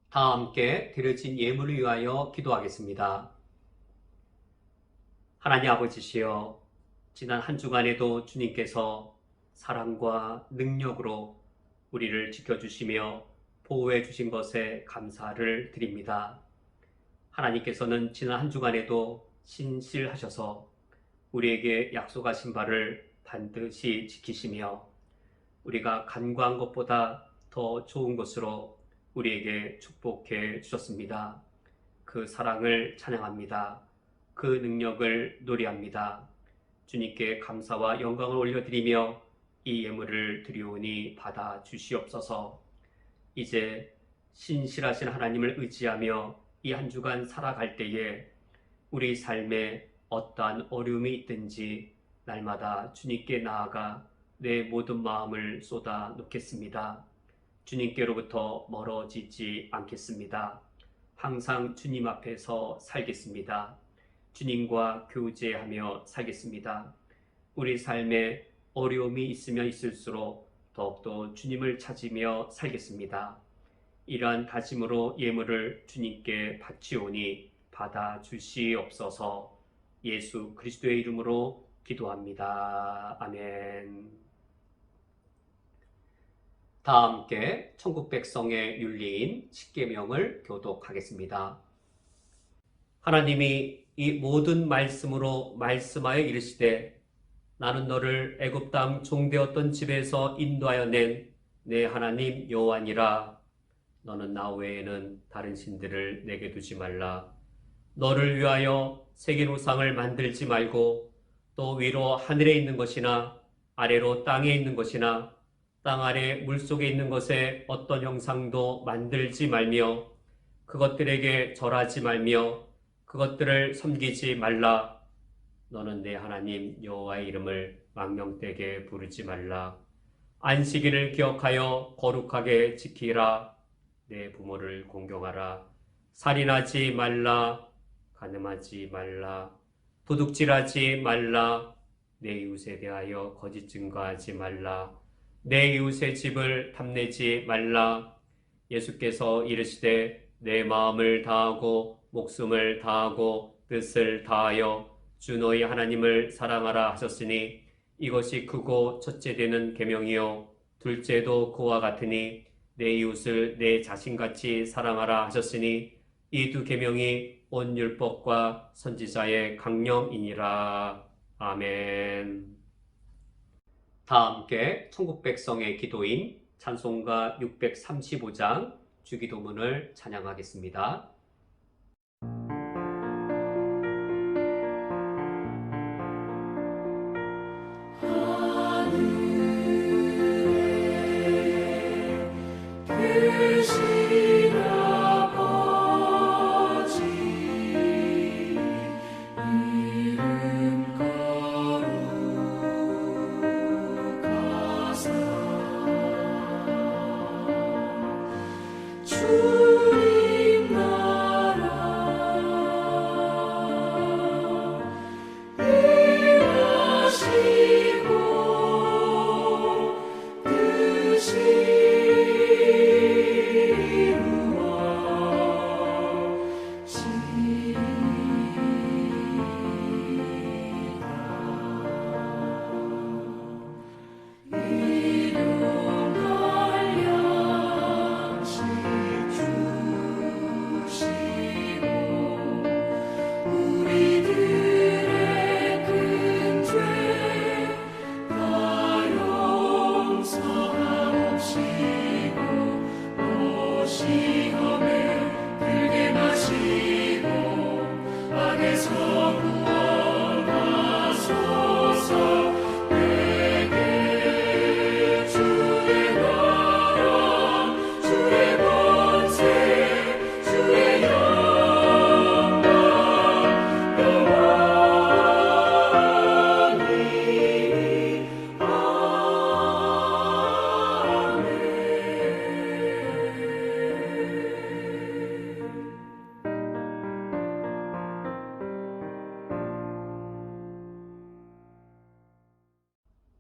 다 함께 드려진 예물을 위하여 기도하겠습니다. 하나님 아버지시여, 지난 한 주간에도 주님께서 사랑과 능력으로 우리를 지켜주시며 보호해 주신 것에 감사를 드립니다. 하나님께서는 지난 한 주간에도 신실하셔서 우리에게 약속하신 바를 반드시 지키시며 우리가 간구한 것보다 더 좋은 것으로 우리에게 축복해 주셨습니다. 그 사랑을 찬양합니다. 그 능력을 노래합니다. 주님께 감사와 영광을 올려드리며 이 예물을 드리오니 받아 주시옵소서. 이제 신실하신 하나님을 의지하며 이 한 주간 살아갈 때에 우리 삶에 어떠한 어려움이 있든지 날마다 주님께 나아가 내 모든 마음을 쏟아 놓겠습니다. 주님께로부터 멀어지지 않겠습니다. 항상 주님 앞에서 살겠습니다. 주님과 교제하며 살겠습니다. 우리 삶에 어려움이 있으면 있을수록 더욱더 주님을 찾으며 살겠습니다. 이러한 다짐으로 예물을 주님께 바치오니 받아 주시옵소서. 예수 그리스도의 이름으로 기도합니다. 아멘. 다 함께 천국 백성의 윤리인 십계명을 교독하겠습니다. 하나님이 이 모든 말씀으로 말씀하여 이르시되 나는 너를 애굽 땅 종되었던 집에서 인도하여 낸 내 하나님 여호와니라. 너는 나 외에는 다른 신들을 내게 두지 말라. 너를 위하여 새긴 우상을 만들지 말고 또 위로 하늘에 있는 것이나 아래로 땅에 있는 것이나 땅 아래 물속에 있는 것에 어떤 형상도 만들지 말며 그것들에게 절하지 말며 그것들을 섬기지 말라. 너는 내 하나님 여호와의 이름을 망령되게 부르지 말라. 안식일을 기억하여 거룩하게 지키라. 내 부모를 공경하라. 살인하지 말라. 간음하지 말라. 도둑질하지 말라. 내 이웃에 대하여 거짓 증거하지 말라. 내 이웃의 집을 탐내지 말라. 예수께서 이르시되 내 마음을 다하고 목숨을 다하고 뜻을 다하여 주 너희 하나님을 사랑하라 하셨으니 이것이 크고 첫째 되는 계명이요 둘째도 그와 같으니 내 이웃을 내 자신같이 사랑하라 하셨으니 이 두 계명이 온 율법과 선지자의 강령이니라. 아멘. 다 함께 천국 백성의 기도인 찬송가 635장 주기도문을 찬양하겠습니다. 주님 나라 일하시고 뜻이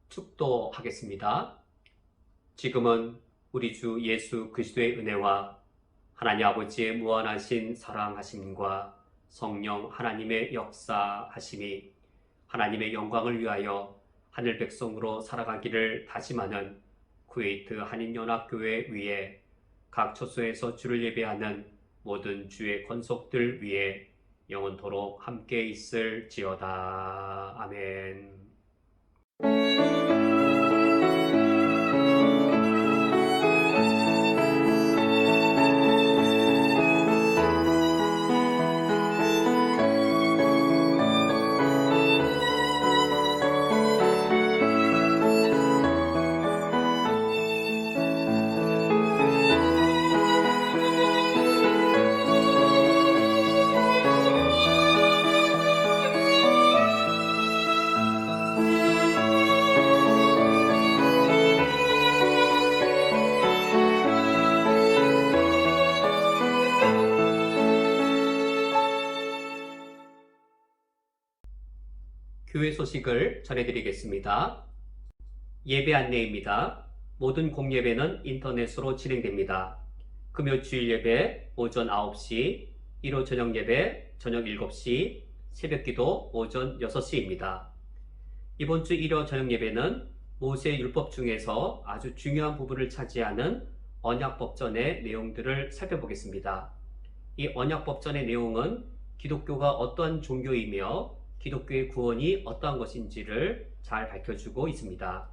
축도하겠습니다. 지금은 우리 주 예수 그리스도의 은혜와 하나님 아버지의 무한하신 사랑하심과 성령 하나님의 역사하심이 하나님의 영광을 위하여 하늘 백성으로 살아가기를 다짐하는 쿠웨이트 한인연합교회 위에 각 처소에서 주를 예배하는 모든 주의 권속들 위에 영원토록 함께 있을지어다. 아멘. 교회 소식을 전해드리겠습니다. 예배 안내입니다. 모든 공예배는 인터넷으로 진행됩니다. 금요 주일 예배 오전 9시, 1호 저녁 예배 저녁 7시, 새벽 기도 오전 6시입니다. 이번 주 1호 저녁 예배는 모세 율법 중에서 아주 중요한 부분을 차지하는 언약법전의 내용들을 살펴보겠습니다. 이 언약법전의 내용은 기독교가 어떠한 종교이며 기독교의 구원이 어떠한 것인지를 잘 밝혀주고 있습니다.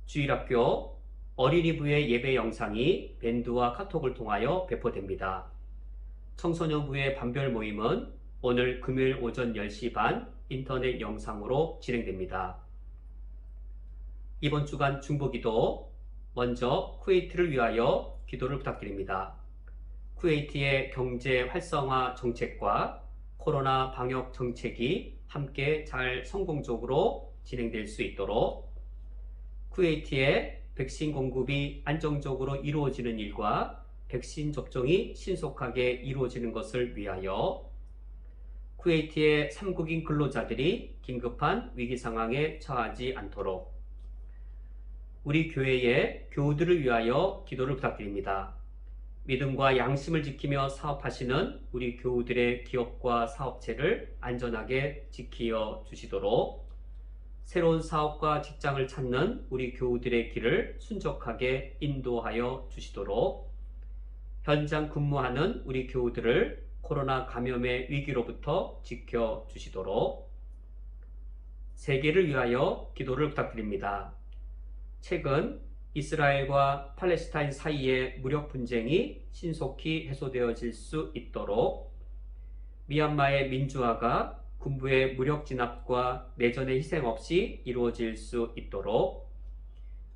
주일학교 어린이부의 예배 영상이 밴드와 카톡을 통하여 배포됩니다. 청소년부의 반별 모임은 오늘 금요일 오전 10시 반 인터넷 영상으로 진행됩니다. 이번 주간 중보기도, 먼저 쿠웨이트를 위하여 기도를 부탁드립니다. 쿠웨이트의 경제 활성화 정책과 코로나 방역 정책이 함께 잘 성공적으로 진행될 수 있도록, 쿠웨이트의 백신 공급이 안정적으로 이루어지는 일과 백신 접종이 신속하게 이루어지는 것을 위하여, 쿠웨이트의 3국인 근로자들이 긴급한 위기 상황에 처하지 않도록, 우리 교회의 교우들을 위하여 기도를 부탁드립니다. 믿음과 양심을 지키며 사업하시는 우리 교우들의 기업과 사업체를 안전하게 지키어 주시도록, 새로운 사업과 직장을 찾는 우리 교우들의 길을 순적하게 인도하여 주시도록, 현장 근무하는 우리 교우들을 코로나 감염의 위기로부터 지켜 주시도록, 세계를 위하여 기도를 부탁드립니다. 최근 이스라엘과 팔레스타인 사이의 무력 분쟁이 신속히 해소되어질 수 있도록, 미얀마의 민주화가 군부의 무력 진압과 내전의 희생 없이 이루어질 수 있도록,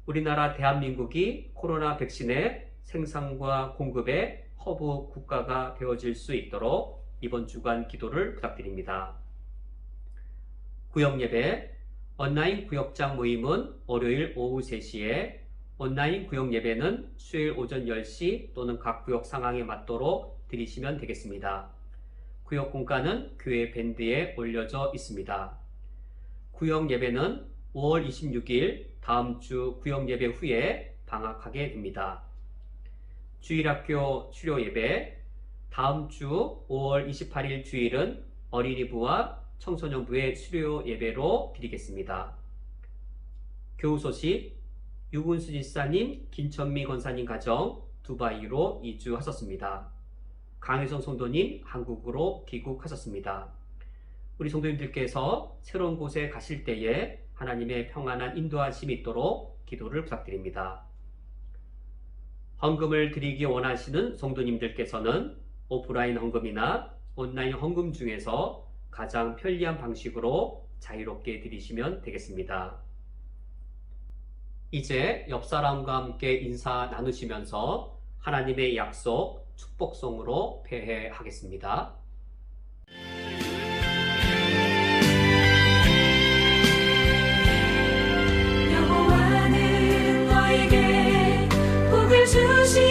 우리나라 대한민국이 코로나 백신의 생산과 공급의 허브 국가가 되어질 수 있도록 이번 주간 기도를 부탁드립니다. 구역예배, 온라인 구역장 모임은 월요일 오후 3시에, 온라인 구역 예배는 수요일 오전 10시 또는 각 구역 상황에 맞도록 드리시면 되겠습니다. 구역 공가는 교회 밴드에 올려져 있습니다. 구역 예배는 5월 26일 다음 주 구역 예배 후에 방학하게 됩니다. 주일학교 수료 예배, 다음 주 5월 28일 주일은 어린이부와 청소년부의 수료 예배로 드리겠습니다. 교우 소식, 유군수 지사님, 김천미 권사님 가정 두바이로 이주하셨습니다. 강혜성 성도님 한국으로 귀국하셨습니다. 우리 성도님들께서 새로운 곳에 가실 때에 하나님의 평안한 인도하심이 있도록 기도를 부탁드립니다. 헌금을 드리기 원하시는 성도님들께서는 오프라인 헌금이나 온라인 헌금 중에서 가장 편리한 방식으로 자유롭게 드리시면 되겠습니다. 이제 옆 사람과 함께 인사 나누시면서 하나님의 약속, 축복송으로 폐회하겠습니다. 여호와는 너에게 복을 주시